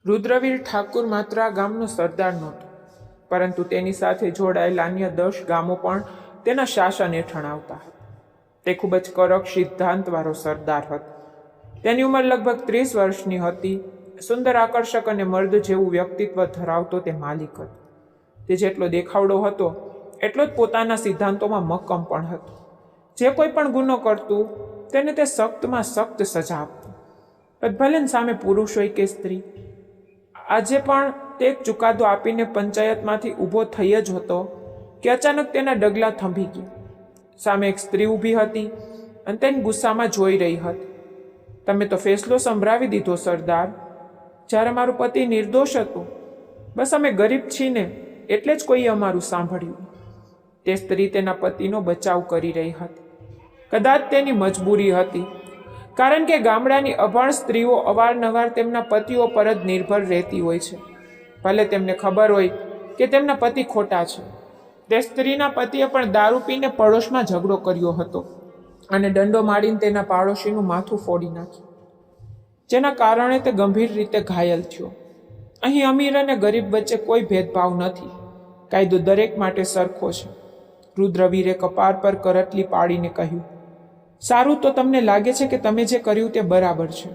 રુદ્રવીર ઠાકુર માત્ર આ ગામનો સરદાર નહોતો, પરંતુ તેની સાથે જોડાયેલા અન્ય 10 ગામો પણ તેના શાસન હેઠળ આવતા હતા. તે ખૂબ જ કડક સિદ્ધાંતવાળો સરદાર હતો. તેની ઉંમર લગભગ 30 વર્ષની હતી. સુંદર, આકર્ષક અને મર્દ જેવું વ્યક્તિત્વ ધરાવતો તે માલિક હતો. તે જેટલો દેખાવડો હતો એટલો જ પોતાના સિદ્ધાંતોમાં મક્કમ પણ હતો. જે કોઈ પણ ગુનો કરતું તેને તે સખ્તમાં સખ્ત સજા આપતું, ભલે સામે પુરુષ હોય કે સ્ત્રી. આજે પણ તે એક ચુકાદો આપીને પંચાયતમાંથી ઊભો થઈ જ હતો કે અચાનક તેના ડગલા થંભી ગયા. સામે એક સ્ત્રી ઊભી હતી અને તેને ગુસ્સામાં જોઈ રહી હતી. તમે તો ફેસલો સંભળાવી દીધો સરદાર, જ્યારે મારું પતિ નિર્દોષ હતું. બસ અમે ગરીબ છીએ ને એટલે જ કોઈએ અમારું સાંભળ્યું. તે સ્ત્રી તેના પતિનો બચાવ કરી રહી હતી. કદાચ તેની મજબૂરી હતી, કારણ કે ગામડાની અભણ સ્ત્રીઓ અવારનવાર તેમના પતિઓ પર જ નિર્ભર રહેતી હોય છે, ભલે તેમને ખબર હોય કે તેમના પતિ ખોટા છે. તે સ્ત્રીના પતિએ પણ દારૂ પીને પડોશમાં ઝઘડો કર્યો હતો અને દંડો મારીને તેના પાડોશીનું માથું ફોડી નાખ્યું, જેના કારણે તે ગંભીર રીતે ઘાયલ થયો. અહીં અમીર અને ગરીબ વચ્ચે કોઈ ભેદભાવ નથી. કાયદો દરેક માટે સરખો છે. રુદ્રવીરે કપાળ પર કરટલી પાડીને કહ્યું, સારું, તો તમને લાગે છે કે તમે જે કર્યું તે બરાબર છે.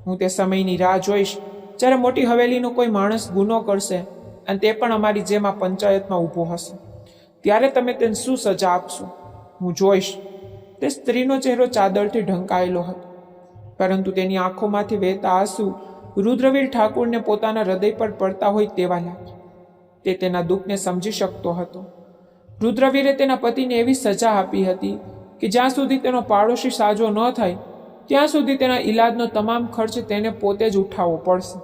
હું તે સમયની રાહ જોઈશ જ્યારે મોટી હવેલીનો કોઈ માણસ ગુનો કરશે અને તે પણ અમારી જેમ આ પંચાયતમાં ઊભો હશે. ત્યારે તમે તેને શું સજા આપશો, હું જોઈશ. તે સ્ત્રીનો ચહેરો ચાદરથી ઢંકાયેલો હતો, પરંતુ તેની આંખોમાંથી વહેતા આંસુ રુદ્રવીર ઠાકુરને પોતાના હૃદય પર પડતા હોય તેવા લાગ્યા. તે તેના દુઃખને સમજી શકતો હતો. રુદ્રવીરે તેના પતિને એવી સજા આપી હતી કે જ્યાં સુધી તેનો પાડોશી સાજો ન થાય ત્યાં સુધી તેના ઈલાજનો તમામ ખર્ચ તેને પોતે જ ઉઠાવવો પડશે.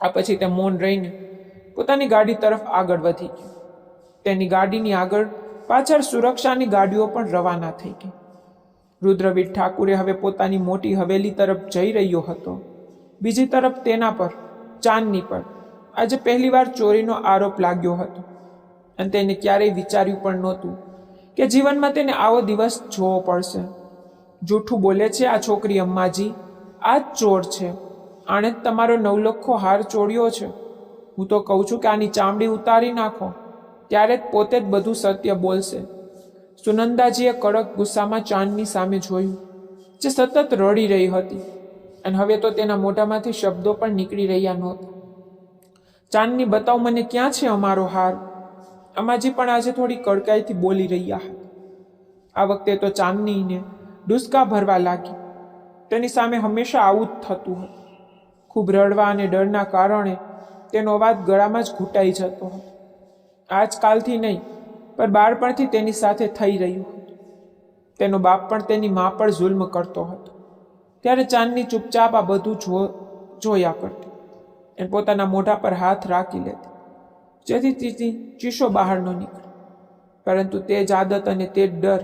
આ પછી તે મૌન રહીને પોતાની ગાડી તરફ આગળ વધી ગયો. તેની ગાડીની આગળ પાછળ સુરક્ષાની ગાડીઓ પણ રવાના થઈ ગઈ. રુદ્રવીર ઠાકુરે હવે પોતાની મોટી હવેલી તરફ જઈ રહ્યો હતો. બીજી તરફ તેના પર, ચાંદની પર, આજે પહેલીવાર ચોરીનો આરોપ લાગ્યો હતો અને તેને ક્યારેય વિચાર્યું પણ નહોતું કે જીવનમાં તેને આવો દિવસ જોવો પડશે. જૂઠું બોલે છે આ છોકરી અમ્માજી, આ જ ચોર છે. આણે જ તમારો 9 લખો હાર ચોર્યો છે. હું તો કહું છું કે આની ચામડી ઉતારી નાખો, ત્યારે જ પોતે જ બધું સત્ય બોલશે. સુનંદાજીએ કડક ગુસ્સામાં ચાંદની સામે જોયું, જે સતત રડી રહી હતી અને હવે તો તેના મોઢામાંથી શબ્દો પણ નીકળી રહ્યા નહોતા. ચાંદની, બતાવ મને, ક્યાં છે અમારો હાર? અમાજી પણ આજે થોડી કડકાઈથી બોલી રહ્યા હતા. આ વખતે તો ચાંદનીને ડુસકા ભરવા લાગી. તેની સામે હંમેશા આવું જ થતું હતું. ખૂબ રડવા અને ડરના કારણે તેનો અવાજ ગળામાં જ ઘૂંટાઈ જતો હતો. આજકાલથી નહીં, પણ બાળપણથી તેની સાથે થઈ રહ્યું હતું. તેનો બાપ પણ તેની મા પર જુલ્મ કરતો હતો. ત્યારે ચાંદની ચૂપચાપ આ બધું જોયા કરતી અને પોતાના મોઢા પર હાથ રાખી લેતી, જેથી તેની ચીસો બહાર ન નીકળે. પરંતુ તે જ આદત અને તે જ ડર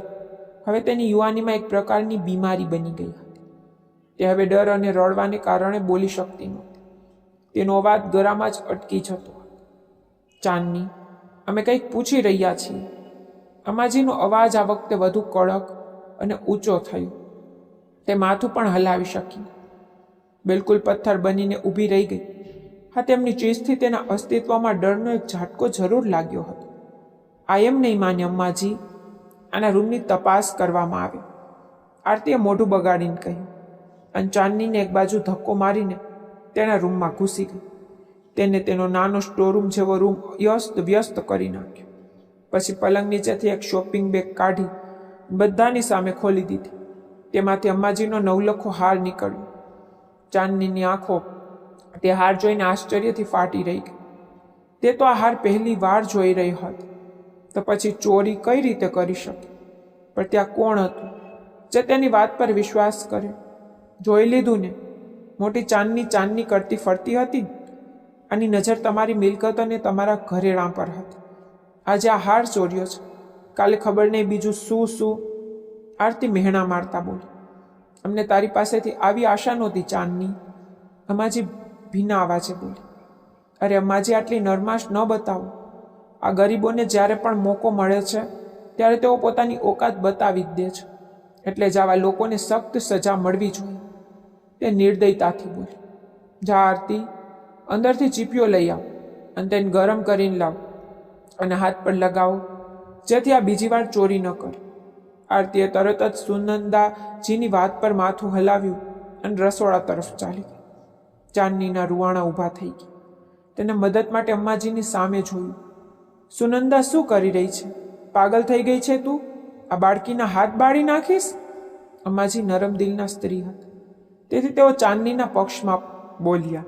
હવે તેની યુવાનીમાં એક પ્રકારની બીમારી બની ગઈ હતી. તે હવે ડર અને રડવાને કારણે બોલી શકતી નહોતી. તેનો અવાજ ગળામાં જ અટકી જતો હતો. ચાંદની, અમે કંઈક પૂછી રહ્યા છીએ. અમાજીનો અવાજ આ વખતે વધુ કડક અને ઊંચો થયો. તે માથું પણ હલાવી શકી. બિલકુલ પથ્થર બનીને ઊભી રહી ગઈ. હા, તેમની ચીજથી તેના અસ્તિત્વમાં ડરનો એક ઝાટકો જરૂર લાગ્યો હતો. આ એમ નહીં માને અમ્માજી, આના રૂમની તપાસ કરવામાં આવે, આરતીએ મોઢું બગાડીને કહ્યું અને ચાંદનીને એક બાજુ ધક્કો મારીને તેના રૂમમાં ઘૂસી ગઈ. તેને તેનો નાનો સ્ટોરરૂમ જેવો રૂમ વ્યસ્ત કરી નાખ્યો. પછી પલંગ નીચેથી એક શોપિંગ બેગ કાઢી બધાની સામે ખોલી દીધી. તેમાંથી અમ્માજીનો 9 લખો હાર નીકળ્યો. ચાંદનીની આંખો તે હાર જોઈને આશ્ચર્યથી ફાટી રહી ગઈ. તે તો આ હાર પહેલી વાર જોઈ રહી હતી, તો પછી ચોરી કઈ રીતે કરી શકે? પણ ત્યાં કોણ હતું જે તેની વાત પર વિશ્વાસ કરે? જોઈ લીધું ને, મોટી ચાંદની કરતી ફરતી હતી. આની નજર તમારી મિલકત અને તમારા ઘરેણાં પર હતી. આજે આ હાર ચોર્યો છે, કાલે ખબર નહીં બીજું શું. આરતી મહેણા મારતા બોલી, અમને તારી પાસેથી આવી આશા નહોતી ચાંદની. અમાજી ભીના અવાજે બોલી. અરે અમ્માજી, આટલી નરમાશ ન બતાવો. આ ગરીબોને જ્યારે પણ મોકો મળે છે ત્યારે તેઓ પોતાની ઓકાત બતાવી જ દે છે. એટલે જ આવા લોકોને સખ્ત સજા મળવી જોઈએ. તે નિર્દયતાથી બોલી. જા આરતી, અંદરથી ચીપિયો લઈ આવ અને તેને ગરમ કરીને લાવ અને હાથ પર લગાવો, જેથી આ બીજી વાર ચોરી ન કરે. આરતીએ તરત જ સુનંદાજીની વાત પર માથું હલાવ્યું અને રસોડા તરફ ચાલી ગઈ. ચાંદનીના રૂવાણા ઊભા થઈ ગયા. તેને મદદ માટે અમ્માજીની સામે જોયું. સુનંદા, શું કરી રહી છે? પાગલ થઈ ગઈ છે તું? આ બાળકીના હાથ બાળી નાખીશ? અમ્માજી નરમ દિલના સ્ત્રી હતા, તેથી તેઓ ચાંદનીના પક્ષમાં બોલ્યા.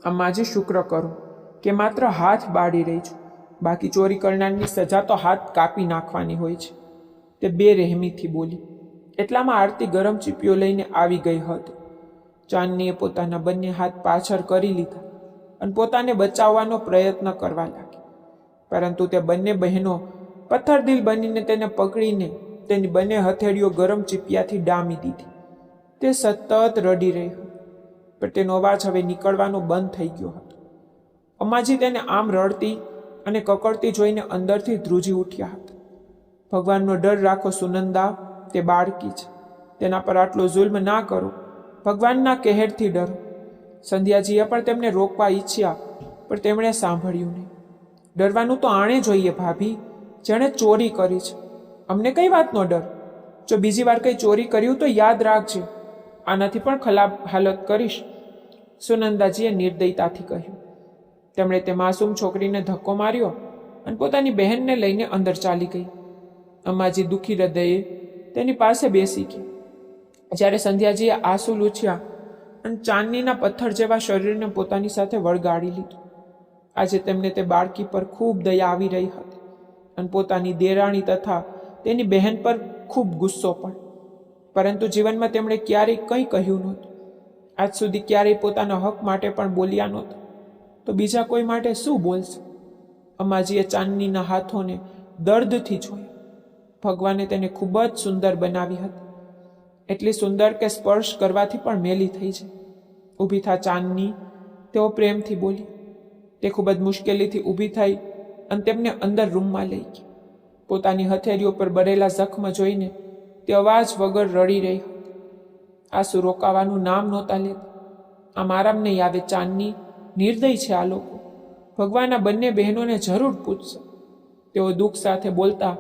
અમ્માજી, શુક્ર કરો કે માત્ર હાથ બાળી રહી છું, બાકી ચોરી કરનારની સજા તો હાથ કાપી નાખવાની હોય છે. તે બેરહેમીથી બોલી. એટલામાં આરતી ગરમ ચીપિયો લઈને આવી ગઈ હતી. ચાંદનીએ પોતાના બંને હાથ પાછળ કરી લીધા અને પોતાને બચાવવાનો પ્રયત્ન કરવા લાગી, પરંતુ તે બંને બહેનો પથ્થરદિલ બનીને તેને પકડીને તેની બંને હથેળીઓ ગરમ ચીપિયાથી ડામી દીધી. તે સતત રડી રહી હતી, પણ તેનો અવાજ હવે નીકળવાનો બંધ થઈ ગયો હતો. અમ્માજી તેને આમ રડતી અને કકડતી જોઈને અંદરથી ધ્રુજી ઉઠ્યા હતા. ભગવાનનો ડર રાખો સુનંદા, તે બાળકી છે, તેના પર આટલો જુલ્મ ના કરો. ભગવાનના કહેરથી ડરો. સંધ્યાજીએ પણ તેમને રોકવા ઈચ્છ્યા, પણ તેમણે સાંભળ્યું નહીં. ડરવાનું તો આણે જોઈએ ભાભી, જેણે ચોરી કરી છે. અમને કઈ વાતનો ડર? જો બીજી વાર કંઈ ચોરી કર્યું તો યાદ રાખજે, આનાથી પણ ખરાબ હાલત કરીશ, સુનંદાજીએ નિર્દયતાથી કહ્યું. તેમણે તે માસૂમ છોકરીને ધક્કો માર્યો અને પોતાની બહેનને લઈને અંદર ચાલી ગઈ. અમ્માજી દુઃખી હૃદયે તેની પાસે બેસી ગઈ. જ્યારે સંધ્યાજીએ આંસુ લૂછ્યા અને ચાંદનીના પથ્થર જેવા શરીરને પોતાની સાથે વળગાડી લીધું. આજે તેમને તે બાળકી પર ખૂબ દયા આવી રહી હતી અને પોતાની દેરાણી તથા તેની બહેન પર ખૂબ ગુસ્સો પણ. પરંતુ જીવનમાં તેમણે ક્યારેય કંઈ કહ્યું નહોતું. આજ સુધી ક્યારેય પોતાના હક માટે પણ બોલ્યા નહોતા, તો બીજા કોઈ માટે શું બોલશે? અમ્માજીએ ચાંદનીના હાથોને દર્દથી જોયા. ભગવાને તેને ખૂબ જ સુંદર બનાવી હતી, એટલી સુંદર કે સ્પર્શ કરવાથી પણ મેલી થઈ જાય. ઊભી થા ચાંદની, તેઓ પ્રેમથી બોલી. તે ખૂબ જ મુશ્કેલીથી ઊભી થઈ અને તેમને અંદર રૂમમાં લઈ ગઈ. પોતાની હથેળીઓ પર બળેલા જખ્મ જોઈને તે અવાજ વગર રડી રહી હતી. આંસુ રોકાવાનું નામ નહોતા લેતા. આમ આરામ નહીં આવે ચાંદની, નિર્દય છે આ લોકો. ભગવાન આ બંને બહેનોને જરૂર પૂછશે. તેઓ દુઃખ સાથે બોલતા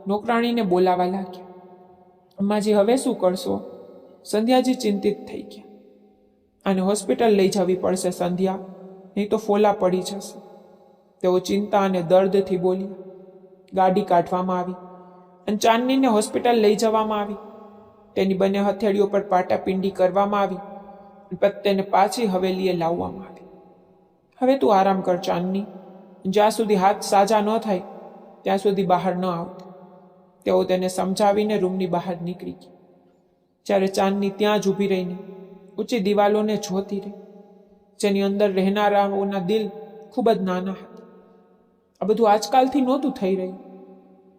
નોકરાણીને બોલાવા લાગ્યા. અમ્માજી, હવે શું કરશો? સંધ્યાજી ચિંતિત થઈ ગયા. આને હોસ્પિટલ લઈ જવી પડશે સંધ્યા, નહીં તો ફોલા પડી જશે. તેઓ ચિંતા અને દર્દથી બોલ્યા. ગાડી કાઢવામાં આવી અને ચાંદનીને હોસ્પિટલ લઈ જવામાં આવી. તેની બંને હથેળીઓ પર પાટાપિંડી કરવામાં આવી અને તેને પાછી હવેલીએ લાવવામાં આવી. હવે તું આરામ કર ચાંદની, જ્યાં સુધી હાથ સાજા ન થાય ત્યાં સુધી બહાર ન આવતી. તેઓ તેને સમજાવીને રૂમની બહાર નીકળી ગઈ. જ્યારે ચાંદની ત્યાં જ ઊભી રહીને ઊંચી દિવાલોને જોતી રહી, જેની અંદર રહેનારાઓના દિલ ખૂબ જ નાના હતા. આ બધું આજકાલથી નહોતું થઈ રહ્યું.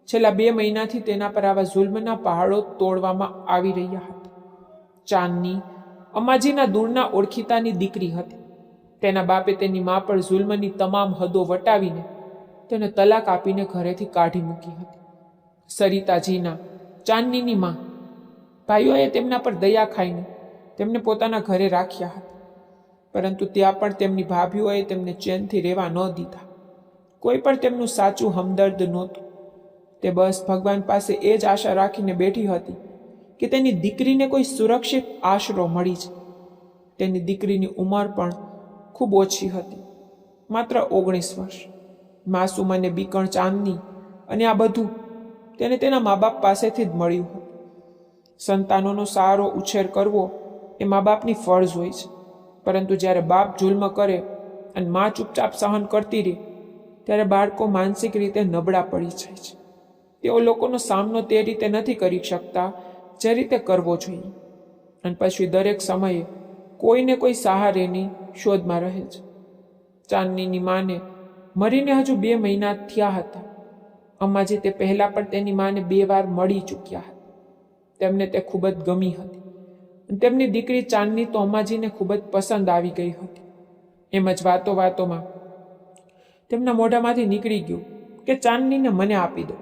છેલ્લા 2 મહિનાથી તેના પર આવા જુલ્મના પહાડો તોડવામાં આવી રહ્યા હતા. ચાંદની અમ્માજીના દૂરના ઓળખીતાની દીકરી હતી. તેના બાપે તેની મા પર જુલ્મની તમામ હદો વટાવીને તેને તલાક આપીને ઘરેથી કાઢી મૂકી હતી. સરિતાજીના, ચાંદનીની માં, ભાઈઓએ તેમના પર દયા ખાઈને તેમને પોતાના ઘરે રાખ્યા હતા, પરંતુ ત્યાં પણ તેમની ભાભીઓએ તેમને ચેનથી રહેવા ન દીધા. કોઈ પણ તેમનું સાચું હમદર્દ નહોતું. તે બસ ભગવાન પાસે એ જ આશા રાખીને બેઠી હતી કે તેની દીકરીને કોઈ સુરક્ષિત આશરો મળી જાય. તેની દીકરીની ઉંમર પણ ખૂબ ઓછી હતી, માત્ર 19 વર્ષ. માસૂમ અને બીકણ ચાંદની, અને આ બધું તેને તેના મા બાપ પાસેથી જ મળ્યું હતું. સંતાનોનો સારો ઉછેર કરવો એ મા બાપની ફરજ હોય છે, પરંતુ જ્યારે બાપ જુલ્મ કરે અને મા ચૂપચાપ સહન કરતી રહે, ત્યારે બાળકો માનસિક રીતે નબળા પડી જાય છે. તેઓ લોકોનો સામનો તે રીતે નથી કરી શકતા જે રીતે કરવો જોઈએ, અને પછી દરેક સમયે કોઈને કોઈ સહારેની શોધમાં રહે છે. ચાંદનીની માને મરીને હજુ 2 મહિના થયા હતા. અમ્માજી તે પહેલાં પણ તેની માને 2 વાર મળી ચૂક્યા હતા. તેમને તે ખૂબ જ ગમી હતી. તેમની દીકરી ચાંદની તો અમ્માજીને ખૂબ જ પસંદ આવી ગઈ હતી. એમ જ વાતો વાતોમાં તેમના મોઢામાંથી નીકળી ગયું કે ચાંદનીને મને આપી દો,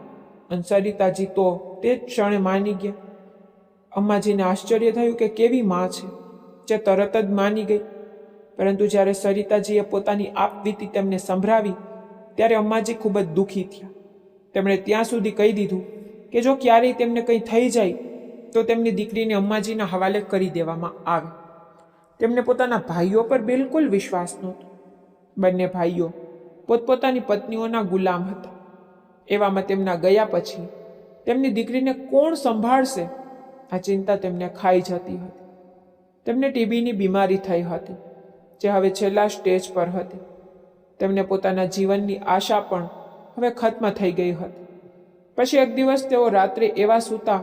અને સરિતાજી તો તે જ ક્ષણે માની ગયા. અમ્માજીને આશ્ચર્ય થયું કે કેવી માં છે જે તરત જ માની ગઈ. પરંતુ જ્યારે સરિતાજીએ પોતાની આપવીતી તેમને સંભળાવી ત્યારે અમ્માજી ખૂબ જ દુઃખી થયા. તેમણે ત્યાં સુધી કહી દીધું કે જો ક્યારેય તેમને કંઈ થઈ જાય તો તેમની દીકરીને અમ્માજીના હવાલે કરી દેવામાં આવે. તેમને પોતાના ભાઈઓ પર બિલકુલ વિશ્વાસ નહોતો. બંને ભાઈઓ પોતપોતાની પત્નીઓના ગુલામ હતા. એવામાં તેમના ગયા પછી તેમની દીકરીને કોણ સંભાળશે, આ ચિંતા તેમને ખાઈ જતી હતી. તેમને ટીબીની બીમારી થઈ હતી, જે હવે છેલ્લા સ્ટેજ પર હતી. તેમને પોતાના જીવનની આશા પણ હવે ખત્મ થઈ ગઈ હતી. પછી એક દિવસ તેઓ રાત્રે એવા સૂતા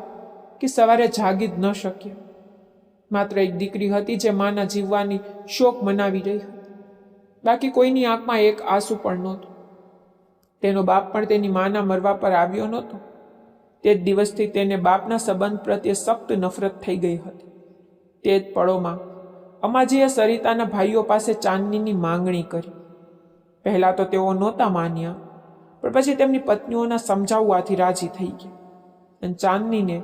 કે સવારે જાગી જ ન શક્યા. માત્ર એક દીકરી હતી જે માના જીવવાની શોક મનાવી રહી હતી. બાકી કોઈની આંખમાં એક આંસુ પણ નહોતું. તેનો બાપ પણ તેની માના મરવા પર આવ્યો નહોતો. તે જ દિવસથી તેને બાપના સંબંધ પ્રત્યે સખ્ત નફરત થઈ ગઈ હતી. તે જ પળોમાં અમ્માજીએ સરિતાના ભાઈઓ પાસે ચાંદનીની માંગણી કરી. પહેલાં તો તેઓ નહોતા માન્યા, પણ પછી તેમની પત્નીઓના સમજાવવાથી રાજી થઈ ગયા અને ચાંદનીને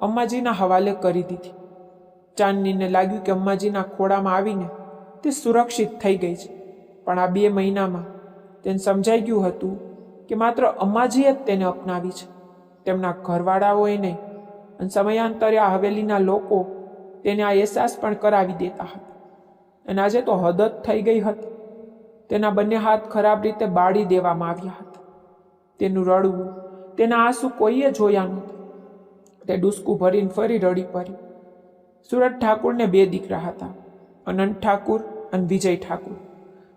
અમ્માજીના હવાલે કરી દીધી. ચાંદનીને લાગ્યું કે અમ્માજીના ખોળામાં આવીને તે સુરક્ષિત થઈ ગઈ છે. પણ આ 2 મહિનામાં તેને સમજાઈ ગયું હતું કે માત્ર અમ્માજીએ જ તેને અપનાવી છે, તેમના ઘરવાળાઓએ નહીં. અને સમયાંતરે આ હવેલીના લોકો તેને આ અહેસાસ પણ કરાવી દેતા હતા. અને આજે તો હદ જ થઈ ગઈ હતી. તેના બંને હાથ ખરાબ રીતે બાળી દેવામાં આવ્યા હતા. તેનું રડવું, તેના આંસુ કોઈએ જોયા નહોતા. તે ડૂસકું ભરીને ફરી રડી પડી. સુરત ઠાકુરને 2 દીકરા હતા, અનંત ઠાકુર અને વિજય ઠાકુર.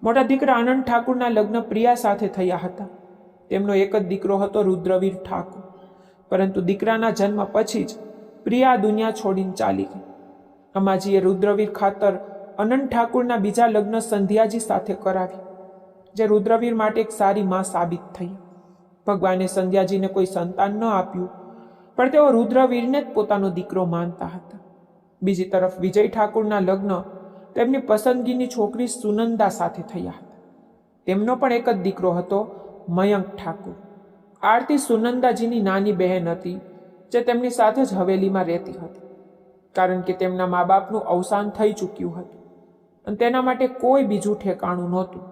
મોટા દીકરા અનંત ઠાકુરના લગ્ન પ્રિયા સાથે થયા હતા. તેમનો એક જ દીકરો હતો રુદ્રવીર ઠાકુર. પરંતુ દીકરાના જન્મ પછી જ પ્રિયા દુનિયા છોડીને ચાલી ગઈ. અમ્માજીએ રુદ્રવીર ખાતર અનંત ઠાકુરના બીજા લગ્ન સંધ્યાજી સાથે કરાવ્યા, જે રુદ્રવીર માટે એક સારી માં સાબિત થઈ. ભગવાને સંધ્યાજીને કોઈ સંતાન ન આપ્યું, પણ તેઓ રુદ્રવીરને જ પોતાનો દીકરો માનતા હતા. બીજી તરફ વિજય ઠાકુરના લગ્ન તેમની પસંદગીની છોકરી સુનંદા સાથે થયા હતા. તેમનો પણ એક જ દીકરો હતો, મયંક ઠાકુર. આરતી સુનંદાજીની નાની બહેન હતી, જે તેમની સાથે જ હવેલીમાં રહેતી હતી, કારણ કે તેમના મા બાપનું અવસાન થઈ ચૂક્યું હતું અને તેના માટે કોઈ બીજું ઠેકાણું નહોતું.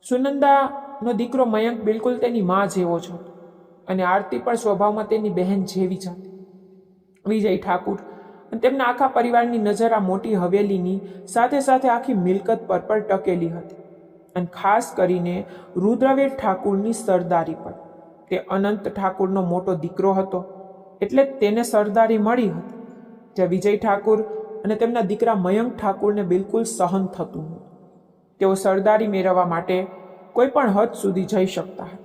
સુનંદાનો દીકરો મયંક બિલકુલ તેની મા જેવો જ હતો અને આરતી પણ સ્વભાવમાં તેની બહેન જેવી જ હતી. વિજય ઠાકુર અને તેમના આખા પરિવારની નજર આ મોટી હવેલીની સાથે સાથે આખી મિલકત પર ટકેલી હતી અને ખાસ કરીને રુદ્રવીર ઠાકુરની સરદારી પર. તે અનંત ઠાકુરનો મોટો દીકરો હતો, એટલે તેને સરદારી મળી હતી, જે વિજય ઠાકુર અને તેમના દીકરા મયંક ઠાકુરને બિલકુલ સહન થતું નહોતું. તેઓ સરદારી મેળવવા માટે કોઈ પણ હદ સુધી જઈ શકતા હતા.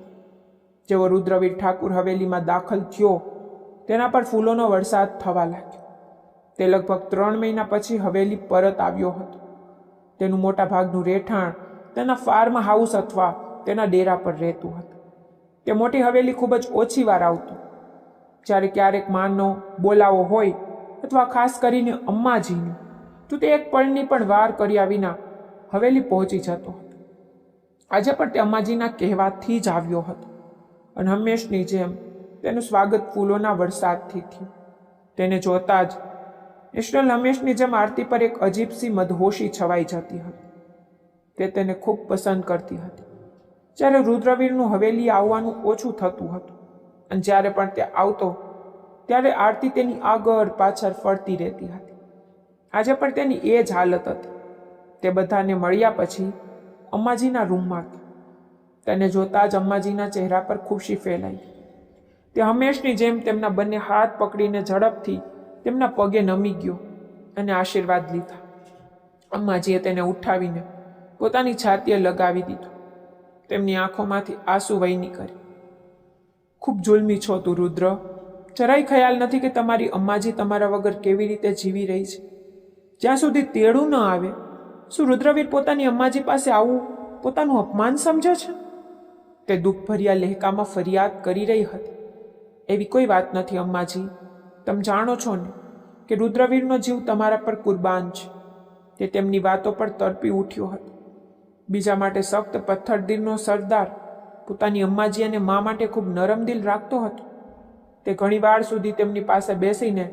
જેવો રુદ્રવીર ઠાકુર હવેલીમાં દાખલ થયો, તેના પર ફૂલોનો વરસાદ થવા લાગ્યો. તે લગભગ 3 મહિના પછી હવેલી પરત આવ્યો હતો. તેનું મોટા ભાગનું રહેઠાણ તેના ફાર્મ હાઉસ અથવા તેના ડેરા પર રહેતું હતું. તે મોટી હવેલી ખૂબ જ ઓછી વાર આવતું. જ્યારે ક્યારેક માનો બોલાવો હોય અથવા ખાસ કરીને અમ્માજીનો, તો તે એક પળની પણ વાર કર્યા વિના હવેલી પહોંચી જતો હતો. આજે પણ તે અમ્માજીના કહેવાથી જ આવ્યો હતો અને હંમેશની જેમ તેનું સ્વાગત ફૂલોના વરસાદથી થયું. તેને જોતા જ નેશનલ હંમેશની જેમ આરતી પર એક અજીબસી મદહોશી છવાઈ જતી હતી. તે તેને ખૂબ પસંદ કરતી હતી. જ્યારે રુદ્રવીરનું હવેલી આવવાનું ઓછું થતું હતું અને જ્યારે પણ તે આવતો ત્યારે આરતી તેની આગળ પાછળ ફરતી રહેતી હતી. આજે પણ તેની એ જ હાલત હતી. તે બધાને મળ્યા પછી અમ્માજીના રૂમમાં ગઈ. તેને જોતા જ અમ્માજીના ચહેરા પર ખુશી ફેલાઈ. તે હંમેશની જેમ તેમના બંને હાથ પકડીને ઝડપથી તેમના પગે નમી ગયો અને આશીર્વાદ લીધા. અમ્માજીએ તેને ઉઠાવીને પોતાની છાતીએ લગાવી દીધો. તેમની આંખોમાંથી આંસુ વહી નીકળી. ખૂબ જુલ્મી છો તું રુદ્ર. જરાય ખ્યાલ નથી કે તમારી અમ્માજી તમારા વગર કેવી રીતે જીવી રહી છે. જ્યાં સુધી તેડું ન આવે, શું રુદ્રવીર પોતાની અમ્માજી પાસે આવું પોતાનું અપમાન સમજે છે? તે દુઃખભર્યા લહેકામાં ફરિયાદ કરી રહી હતી. એવી કોઈ વાત નથી અમ્માજી. તમે જાણો છો ને કે રુદ્રવીરનો જીવ તમારા પર કુરબાન છે. તે તેમની વાતો પર તરપી ઉઠ્યો હતો. બીજા માટે સખ્ત પથ્થરદિલનો સરદાર પોતાની અમ્માજી અને મા માટે ખૂબ નરમ દિલ રાખતો હતો. તે ઘણી વાર સુધી તેમની પાસે બેસીને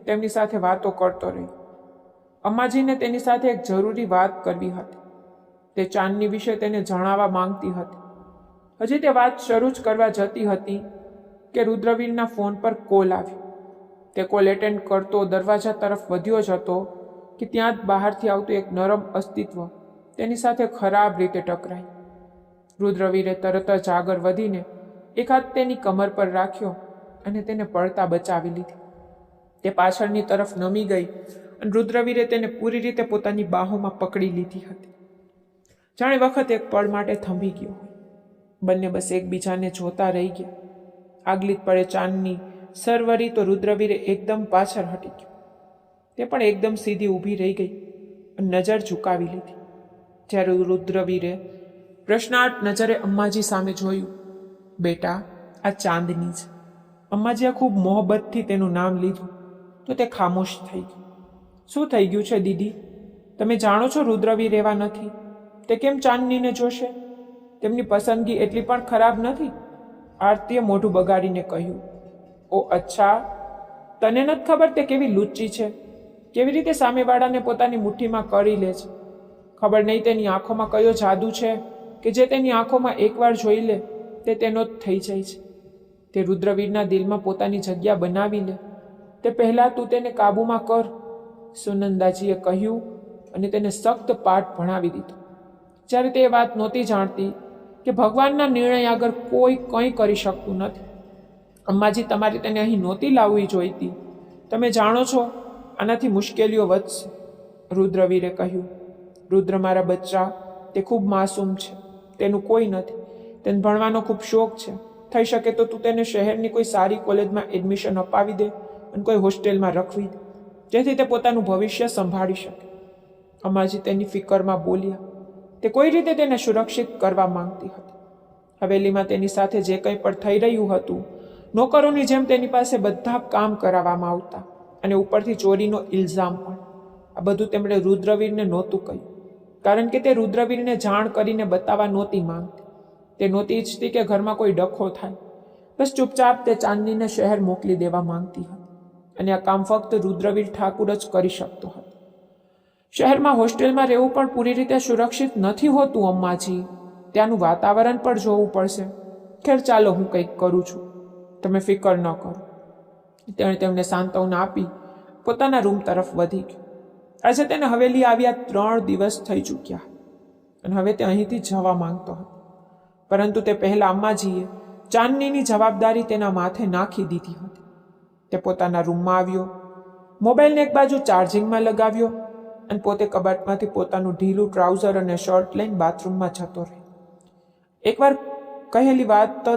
તેમની સાથે વાતો કરતો રહ્યો. અમ્માજીને તેની સાથે એક જરૂરી વાત કરવી હતી. તે ચાંદની વિશે તેને જણાવવા માંગતી હતી. હજી તે વાત શરૂ જ કરવા જતી હતી કે રુદ્રવીરના ફોન પર કોલ આવ્યો. તે કોલ એટેન્ડ કરતો દરવાજા તરફ વધ્યો જ હતો કે ત્યાં જ બહારથી આવતું એક નરમ અસ્તિત્વ તેની સાથે ખરાબ રીતે ટકરાઈ. રુદ્રવીરે તરત જ આગળ વધીને એક હાથ તેની કમર પર રાખ્યો અને તેને પડતા બચાવી લીધી. તે પાછળની તરફ નમી ગઈ અને રુદ્રવીરે તેને પૂરી રીતે પોતાની બાહોમાં પકડી લીધી હતી. જાણે વખત એક પળ માટે થંભી ગયો. બંને બસ એકબીજાને જોતા રહી ગયા. આગલી જ પળે ચાંદની સરવરી તો રુદ્રવીરે એકદમ પાછળ હટી ગયો. તે પણ એકદમ સીધી ઊભી રહી ગઈ અને નજર ઝુકાવી લીધી. જ્યારે રુદ્રવીરે પ્રશ્નાર્થ નજરે અમ્માજી સામે જોયું. બેટા, આ ચાંદની છે. અમ્માજીએ ખૂબ મોહબ્બતથી તેનું નામ લીધું તો તે ખામોશ થઈ ગઈ. શું થઈ ગયું છે દીદી? તમે જાણો છો રુદ્રવીર એવા નથી. તે કેમ ચાંદનીને જોશે? તેમની પસંદગી એટલી પણ ખરાબ નથી. આરતીએ મોઢું બગાડીને કહ્યું. ઓ અચ્છા, તને નથી ખબર તે કેવી લુચ્ચી છે? કેવી રીતે સામેવાળાને પોતાની મુઠ્ઠીમાં કરી લે છે? ખબર નહીં તેની આંખોમાં કયો જાદુ છે કે જે તેની આંખોમાં એકવાર જોઈ લે તે તેનો જ થઈ જાય છે. તે રુદ્રવીરના દિલમાં પોતાની જગ્યા બનાવી લે તે પહેલાં તું તેને કાબૂમાં કર, સુનંદાજીએ કહ્યું અને તેને સખ્ત પાઠ ભણાવી દીધો. જ્યારે તે વાત નહોતી જાણતી કે ભગવાનના નિર્ણય આગળ કોઈ કંઈ કરી શકતું નથી. અમ્માજી, તમારે તેને અહીં નહોતી લાવવી જોઈતી. તમે જાણો છો આનાથી મુશ્કેલીઓ વધશે, રુદ્રવીરે કહ્યું. રુદ્ર, મારા બચ્ચા, તે ખૂબ માસૂમ છે. તેનું કોઈ નથી. તેને ભણવાનો ખૂબ શોખ છે. થઈ શકે તો તું તેને શહેરની કોઈ સારી કોલેજમાં એડમિશન અપાવી દે અને કોઈ હોસ્ટેલમાં રખવી દે, જેથી તે પોતાનું ભવિષ્ય સંભાળી શકે. અમ્માજી તેની ફિકરમાં બોલ્યા. તે કોઈ રીતે તેને સુરક્ષિત કરવા માંગતી હતી. હવેલીમાં તેની સાથે જે કંઈ પણ થઈ રહ્યું હતું, નોકરોની જેમ તેની પાસે બધા કામ કરાવવામાં આવતા અને ઉપરથી ચોરીનો ઇલ્ઝામ પણ. આ બધું તેમણે રુદ્રવીરને નહોતું કહ્યું, કારણ કે તે રુદ્રવીરને જાણ કરીને બતાવવા નહોતી માંગતી. તે નહોતી ઈચ્છતી કે ઘરમાં કોઈ ડખો થાય. બસ ચૂપચાપ તે ચાંદનીને શહેર મોકલી દેવા માંગતી હતી અને આ કામ ફક્ત રુદ્રવીર ઠાકુર જ કરી શકતો હતો. શહેરમાં હોસ્ટેલમાં રહેવું પણ પૂરી રીતે સુરક્ષિત નથી હોતું અમ્માજી. ત્યાંનું વાતાવરણ પણ જોવું પડશે. ખેર, ચાલો હું કંઈક કરું છું, તમે ફિકર ન કરો. તેણે તેમને સાંત્વના આપી પોતાના રૂમ તરફ વધી ગયો. આજે તેને હવેલી આવ્યા 3 દિવસ થઈ ચૂક્યા અને હવે તે અહીંથી જવા માંગતો હતો. પરંતુ તે પહેલા અમ્માજીએ ચાંદનીની જવાબદારી તેના માથે નાખી દીધી હતી. તે પોતાના રૂમમાં આવ્યો, મોબાઈલને એક બાજુ ચાર્જિંગમાં લગાવ્યો અને પોતે કબાટમાંથી પોતાનું ઢીલું ટ્રાઉઝર અને શર્ટ લઈને બાથરૂમમાં જતો રહ્યો. એકવાર કહેલી વાત તો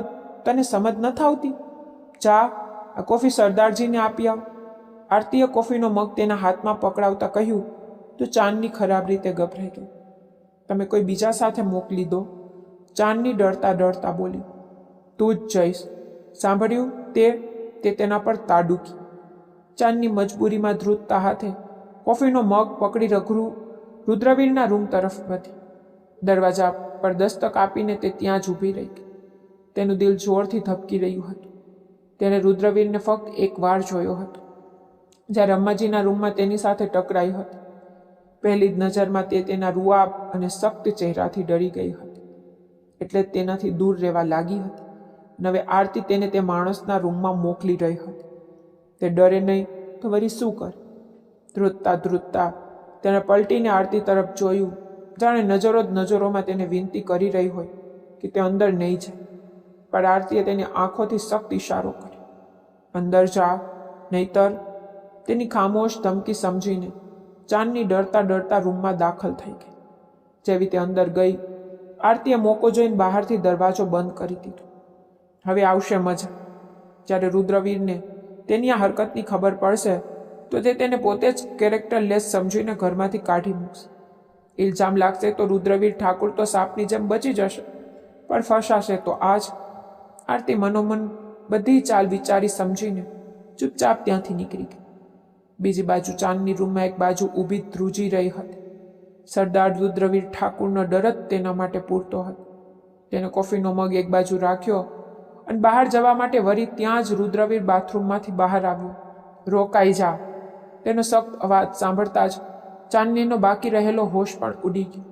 તને સમજ નથી આવતી? જા, આ કોફી સરદારજીને આપી આવ. આરતીએ કોફીનો મગ તેના હાથમાં પકડાવતા કહ્યું તો ચાંદની ખરાબ રીતે ગભરાઈ ગઈ. તમે કોઈ બીજા સાથે મોકલી દો, ચાંદની ડરતા ડરતા બોલી. તું જ જઈશ, સાંભળ્યું? તે તેના પર તાડુકી. ચાંદની મજબૂરીમાં ધ્રુજતા હાથે કોફીનો મગ પકડી રઘરું રુદ્રવીરના રૂમ તરફ વધી. દરવાજા પર દસ્તક આપીને તે ત્યાં જ ઊભી રહી ગઈ. તેનું દિલ જોરથી ધબકી રહ્યું હતું. તેણે રુદ્રવીરને ફક્ત એક વાર જોયો હતો, જ્યારે અમ્માજીના રૂમમાં તેની સાથે ટકરાઈ હતી. પહેલી જ નજરમાં તે તેના રૂઆબ અને સખ્ત ચહેરાથી ડરી ગઈ હતી, એટલે જ તેનાથી દૂર રહેવા લાગી હતી. હવે આરતી તેને તે માણસના રૂમમાં મોકલી રહી હતી. તે ડરે નહીં તો વળી શું કરે? ધ્રુજતા ધ્રુજતા તેણે પલટીને આરતી તરફ જોયું, જાણે નજરો જ નજરોમાં તેને વિનંતી કરી રહી હોય કે તે અંદર નહીં જાય. પણ આરતીએ તેની આંખોથી સખ્ત ઇશારો કર્યો. અંદર જા, નહીતર. તેની ખામોશ ધમકી સમજીને ચાંદની ડરતા ડરતા રૂમમાં દાખલ થઈ ગઈ. જેવી તે અંદર ગઈ, આરતીએ મોકો જોઈને બહારથી દરવાજો બંધ કરી દીધો. હવે આવશે મજા. જ્યારે રુદ્રવીરને તેની આ હરકતની ખબર પડશે તો તે તેને પોતે જ કેરેક્ટરલેસ સમજીને ઘરમાંથી કાઢી મૂકશે. ઇલ્ઝામ લાગશે તો રુદ્રવીર ઠાકુર તો સાપની જેમ બચી જશે, પણ ફસાશે તો આજ. આરતી મનોમન બધી ચાલ વિચારી સમજીને ચૂપચાપ ત્યાંથી નીકળી ગઈ. બીજી બાજુ ચાંદની રૂમમાં એક બાજુ ઊભી ધ્રુજી રહી હતી. સરદાર રુદ્રવીર ઠાકુરનો ડર જ તેના માટે પૂરતો હતો. તેને કોફીનો મગ એક બાજુ રાખ્યો અને બહાર જવા માટે વળી ત્યાં જ રુદ્રવીર બાથરૂમમાંથી બહાર આવ્યો. રોકાઈ જા, તેનો સખ્ત અવાજ સાંભળતા જ ચાંદનીનો બાકી રહેલો હોશ પણ ઉડી ગયો.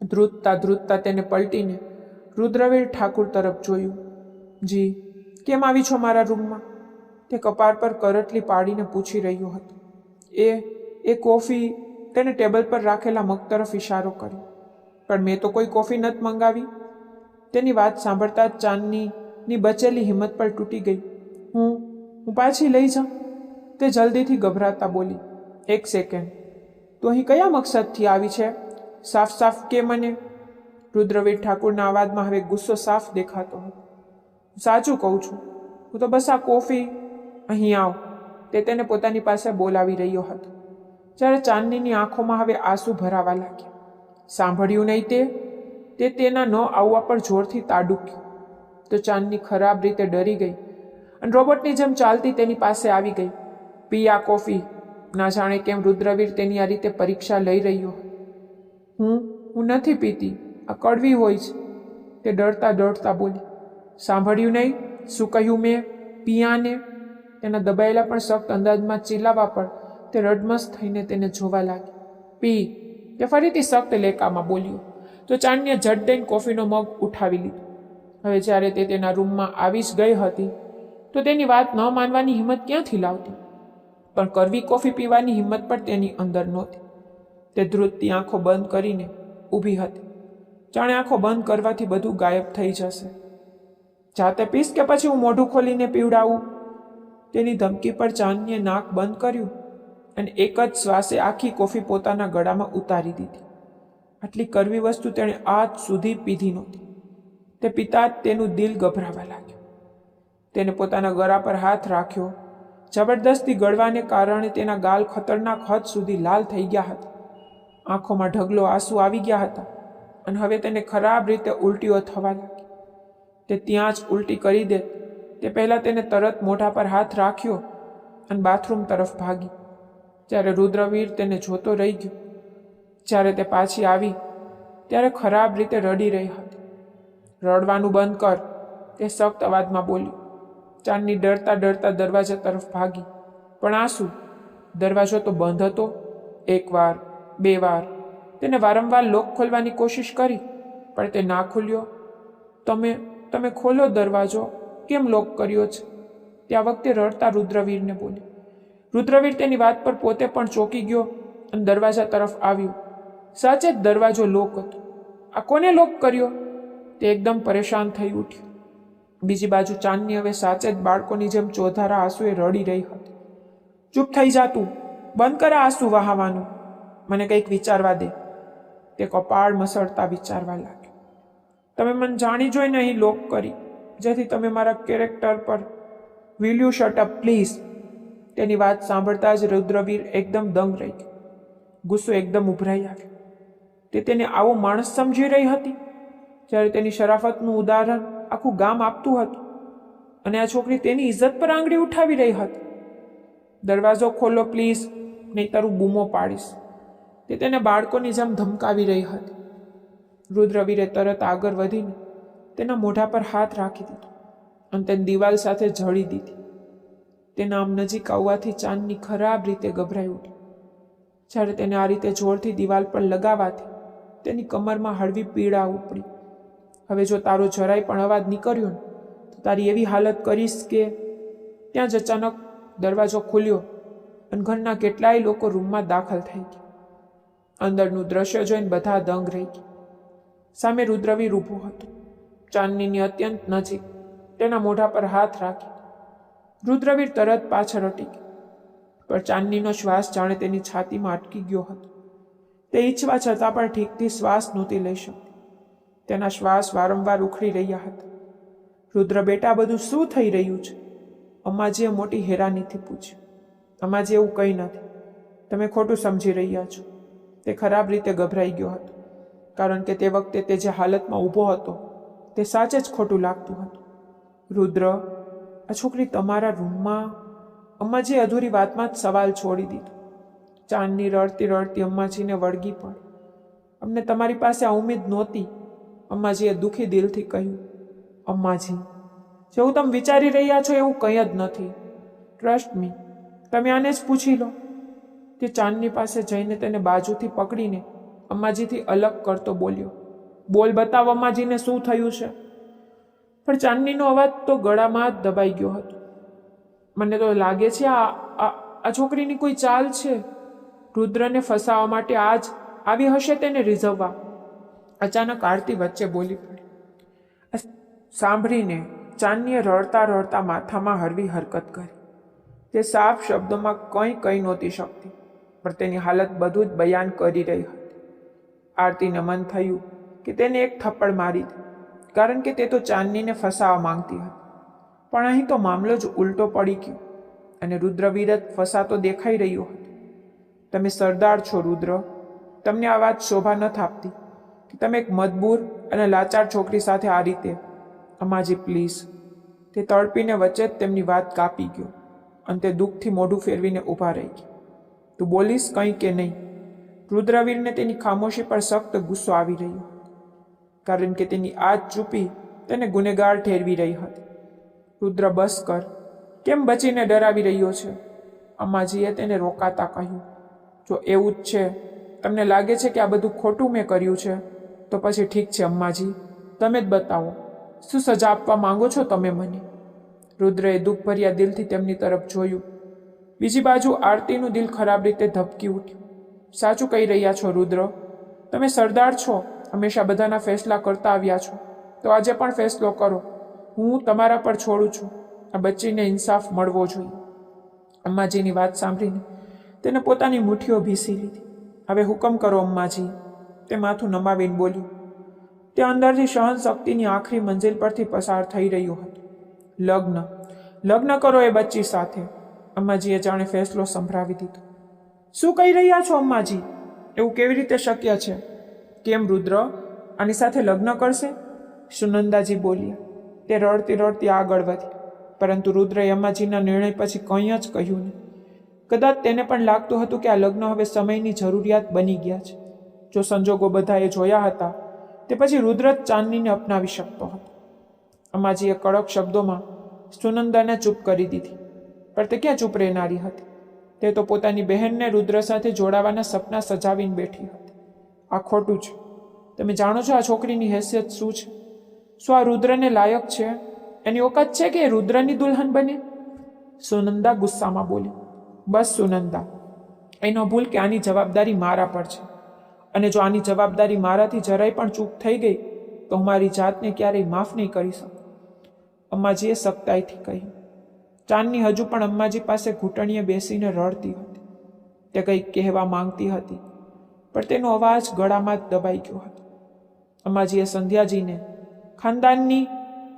ધ્રુજતા ધ્રુજતા તેને પલટીને રુદ્રવીર ઠાકુર તરફ જોયું. જી, કેમ આવી છો મારા રૂમમાં? તે કપાળ પર કરટલી પાડીને પૂછી રહ્યો હતો. એ કોફી, તેને ટેબલ પર રાખેલા મગ તરફ ઇશારો કર્યો. પણ મેં તો કોઈ કોફી નથી મંગાવી. તેની વાત સાંભળતા જ ચાંદનીની બચેલી હિંમત પર તૂટી ગઈ. હું પાછી લઈ જાઉં? તે જલ્દીથી ગભરાતા બોલી. એક સેકન્ડ, તો અહીં કયા મકસદથી આવી છે? સાફ સાફ કે મને. રુદ્રવીર ઠાકુરના અવાજમાં હવે ગુસ્સો સાફ દેખાતો હતો. સાચું કહું છું, હું તો બસ આ કોફી. અહીં આવ, તે તેને પોતાની પાસે બોલાવી રહ્યો હતો. જ્યારે ચાંદનીની આંખોમાં હવે આંસુ ભરાવા લાગ્યા. સાંભળ્યું નહીં તે તેના ન આવવા પર જોરથી તાડુક્યું. તો ચાંદની ખરાબ રીતે ડરી ગઈ અને રોબોટની જેમ ચાલતી તેની પાસે આવી ગઈ. પી આ કોફી. ના જાણે કેમ રુદ્રવીર તેની આ રીતે પરીક્ષા લઈ રહ્યો. હું નથી પીતી, આ કડવી હોય છે, તે ડરતા ડરતા બોલી. સાંભળ્યું નહીં શું કહ્યું મેં? પિયાને. તેના દબાયેલા પણ સખ્ત અંદાજમાં ચીલાવા પર તે રડમસ થઈને તેને જોવા લાગી. પી, તે ફરીથી સખ્ત લેકામાં બોલ્યો. તો ચાંદનીએ ઝટ દઈને કોફીનો મગ ઉઠાવી લીધો. હવે જ્યારે તે તેના રૂમમાં આવી જ ગઈ હતી તો તેની વાત ન માનવાની હિંમત ક્યાંથી લાવતી? પણ કરવી કોફી પીવાની હિંમત પણ તેની અંદર નહોતી. તે ધ્રુજતી આંખો બંધ કરીને ઊભી હતી, જાણે આંખો બંધ કરવાથી બધું ગાયબ થઈ જશે. જાતે પીસ કે પછી હું મોઢું ખોલીને પીવડાવું? તેની ધમકી પર ચાંદનીએ નાક બંધ કર્યું અને એક જ શ્વાસે આખી કોફી પોતાના ગળામાં ઉતારી દીધી. આટલી કરવી વસ્તુ તેણે આજ સુધી પીધી નહોતી. તે પિતા જ તેનું દિલ ગભરાવા લાગ્યું. તેને પોતાના ગળા પર હાથ રાખ્યો. જબરદસ્તી ગળવાને કારણે તેના ગાલ ખતરનાક હદ સુધી લાલ થઈ ગયા હતા. આંખોમાં ઢગલો આંસુ આવી ગયા હતા અને હવે તેને ખરાબ રીતે ઉલટીઓ થવા લાગી. તે ત્યાં જ ઉલટી કરી દે તે પહેલાં તેને તરત મોઢા પર હાથ રાખ્યો અને બાથરૂમ તરફ ભાગી. જ્યારે રુદ્રવીર તેને જોતો રહી ગયો. જ્યારે તે પાછી આવી ત્યારે ખરાબ રીતે રડી રહી હતી. રડવાનું બંધ કર, તે સખ્ત અવાજમાં બોલ્યો. ચાંદની ડરતા ડરતા દરવાજા તરફ ભાગી. પણ આ શું? દરવાજો તો બંધ હતો. એકવાર, બે વાર તેને વારંવાર લોક ખોલવાની કોશિશ કરી, પણ તે ના ખુલ્યો. તમે ખોલો દરવાજો, કેમ લોક કર્યો છે? ત્યાં વખતે રડતા રુદ્રવીરને બોલી. રુદ્રવીર તેની વાત પર પોતે પણ ચોંકી ગયો અને દરવાજા તરફ આવ્યો. સાચે જ દરવાજો લોક હતો. આ કોને લોક કર્યો? તે એકદમ પરેશાન થઈ ઉઠ્યો. બીજી બાજુ ચાંદની હવે સાચે જ બાળકોની જેમ ચોધારા આંસુએ રડી રહી હતી. ચૂપ થઈ જા તું, બંધ કર આંસુ વહાવાનું, મને કંઈક વિચારવા દે. તે કપાળ મસળતા વિચારવા લાગ્યો. તમે મને જાણી જોઈને અહીં લોક કરી, જેથી તમે મારા કેરેક્ટર પર. Will you shut up please? તેની વાત સાંભળતા જ રુદ્રવીર એકદમ દંગ રહી ગયો. ગુસ્સો એકદમ ઉભરાઈ આવ્યો. તે તેને આવો માણસ સમજી રહી હતી જ્યારે તેની શરાફતનું ઉદાહરણ આખું ગામ આપતું હતું અને આ છોકરી તેની ઇજ્જત પર આંગળી ઉઠાવી રહી હતી. દરવાજો ખોલો પ્લીઝ, નહીંતર હું બૂમો પાડીશ. તે તેને બાળકોની જેમ ધમકાવી રહી હતી. રુદ્રવીરે તરત આગળ વધીને તેના મોઢા પર હાથ રાખી દીધો અને તેને દિવાલ સાથે જડી દીધી. તેના આમ નજીક આવવાથી ચાંદની ખરાબ રીતે ગભરાઈ ઉઠી. જ્યારે તેને આ રીતે જોરથી દિવાલ પર લગાવવાથી તેની કમરમાં હળવી પીડા ઉપડી. હવે જો તારો જરાય પણ અવાજ નીકળ્યો ને તો તારી એવી હાલત કરીશ કે. ત્યાં જ અચાનક દરવાજો ખુલ્યો અને ઘરના કેટલાય લોકો રૂમમાં દાખલ થઈ ગયા. અંદરનું દ્રશ્ય જોઈને બધા દંગ રહી ગયા. સામે રુદ્રવીર ઊભો હતો, ચાંદનીની અત્યંત નજીક, તેના મોઢા પર હાથ રાખી. રુદ્રવીર તરત પાછળ હટી ગયો, પણ ચાંદનીનો શ્વાસ જાણે તેની છાતીમાં અટકી ગયો હતો. તે ઈચ્છવા છતાં પણ ઠીકથી શ્વાસ નહોતી લઈ શકતી. તેના શ્વાસ વારંવાર ઉખડી રહ્યા હતા. રુદ્ર બેટા, બધું શું થઈ રહ્યું છે? અમ્માજીએ મોટી હેરાનીથી પૂછ્યું. અમ્માજી, એવું કંઈ નથી, તમે ખોટું સમજી રહ્યા છો. તે ખરાબ રીતે ગભરાઈ ગયો હતો, કારણ કે તે વખતે તે જે હાલતમાં ઊભો હતો તે સાચે જ ખોટું લાગતું હતું. રુદ્ર, આ છોકરી તમારા રૂમમાં? અમ્માજીએ અધૂરી વાતમાં જ સવાલ છોડી દીધો. ચાંદની રડતી રડતી અમ્માજીને વળગી પડી. અમને તમારી પાસે આ ઉમેદ નહોતી, અમ્માજીએ દુઃખી દિલથી કહ્યું. અમ્માજી, જેવું તમે વિચારી રહ્યા છો એવું કંઈ જ નથી. ટ્રસ્ટ મી, તમે આને જ પૂછી લો. તે ચાંદની પાસે જઈને તેને બાજુથી પકડીને અમ્માજીથી અલગ કરતો બોલ્યો, બોલ બતાવ અમ્માજીને શું થયું છે. પણ ચાંદનીનો અવાજ તો ગળામાં જ દબાઈ ગયો હતો. મને તો લાગે છે આ છોકરીની કોઈ ચાલ છે. રુદ્રને ફસાવા માટે આજ આવી હશે તેને રીઝવવા. અચાનક આરતી વચ્ચે બોલી પડી. સાંભળીને ચાંદનીએ રડતા રડતા માથામાં હળવી હરકત કરી. તે સાફ શબ્દોમાં કંઈ કહી નહોતી શકતી, પણ તેની હાલત બધું જ બયાન કરી રહી હતી. આરતીને મન થયું કે તેને એક થપ્પડ મારી દે, કારણ કે તે તો ચાંદનીને ફસાવા માંગતી હતી. પણ અહીં તો મામલો જ ઉલટો પડી ગયો અને રુદ્રવીર જ ફસાતો દેખાઈ રહ્યો હતો. તમે સરદાર છો રુદ્ર, તમને આ વાત શોભા નથી આપતી કે તમે એક મજબૂર અને લાચાર છોકરી સાથે આ રીતે. અમ્માજી પ્લીઝ. તે તડપીને વચ્ચે જ તેમની વાત કાપી ગયો અને તે દુઃખથી મોઢું ફેરવીને ઊભા રહી ગઈ. તું બોલીશ કંઈ કે નહીં? રુદ્રવીરને તેની ખામોશી પર સખ્ત ગુસ્સો આવી રહ્યો, કારણ કે તેની આ ચૂપી તેને ગુનેગાર ઠેરવી રહી હતી. રુદ્ર બસ કર, કેમ બચીને ડરાવી રહ્યો છે? અમ્માજીએ તેને રોકાતા કહ્યું. જો એવું જ છે, તમને લાગે છે કે આ બધું ખોટું મેં કર્યું છે, તો પછી ઠીક છે અમ્માજી, તમે જ બતાવો શું સજા આપવા માંગો છો તમે મને. રુદ્રએ દુઃખભર્યા દિલથી તેમની તરફ જોયું. બીજી બાજુ આરતીનું દિલ ખરાબ રીતે ધબકી ઉઠ્યું. સાચું કહી રહ્યા છો રુદ્ર, તમે સરદાર છો, હંમેશા બધાના ફેસલા કરતા આવ્યા છો, તો આજે પણ ફેસલો કરો. હું તમારા પર છોડું છું. આ બચ્ચીને ઇન્સાફ મળવો જોઈએ. અમ્માજીની વાત સાંભળીને તેને પોતાની મુઠ્ઠીઓ ભીસી લીધી. હવે હુકમ કરો અમ્માજી, તે માથું નમાવીને બોલ્યું. તે અંદરથી સહનશક્તિની આખરી મંજિલ પરથી પસાર થઈ રહ્યું હતું. લગ્ન કરો એ બચ્ચી સાથે. અમ્માજીએ જાણે ફેસલો સંભળાવી દીધો. શું કહી રહ્યા છો અમ્માજી? એવું કેવી રીતે શક્ય છે? કેમ રુદ્ર આની સાથે લગ્ન કરશે? સુનંદાજી બોલ્યા. તે રડતી રડતી આગળ વધી, પરંતુ રુદ્રએ અમ્માજીના નિર્ણય પછી કંઈ જ કહ્યું નહીં. કદાચ તેને પણ લાગતું હતું કે આ લગ્ન હવે સમયની જરૂરિયાત બની ગયા છે. જો સંજોગો બધાએ જોયા હતા, તે પછી રુદ્ર જ ચાંદનીને અપનાવી શકતો હતો. અમ્માજીએ કડક શબ્દોમાં સુનંદાને ચૂપ કરી દીધી, પણ તે ક્યાં ચૂપ રહેનારી હતી? તે તો પોતાની બહેનને રુદ્ર સાથે જોડાવાના સપના સજાવીને બેઠી હતી. આ ખોટું છે. તમે જાણો છો આ છોકરીની હેસિયત શું છે? શું આ રુદ્રને લાયક છે? એની ઓકાત છે કે રુદ્રની દુલ્હન બને? સુનંદા ગુસ્સામાં બોલી. બસ સુનંદા, એ ન ભૂલ કે આની જવાબદારી મારા પર છે, અને જો આની જવાબદારી મારાથી જરાય પણ ચૂક થઈ ગઈ તો હું મારી જાતને ક્યારેય માફ નહીં કરી શકું. અમ્માજીએ સખ્તાઈથી કહ્યું. ચાંદની હજુ પણ અમ્માજી પાસે ઘૂંટણીએ બેસીને રડતી હતી. તે કંઈક કહેવા માંગતી હતી, પણ તેનો અવાજ ગળામાં જ દબાઈ ગયો હતો. અમ્માજીએ સંધ્યાજીને ખાનદાનની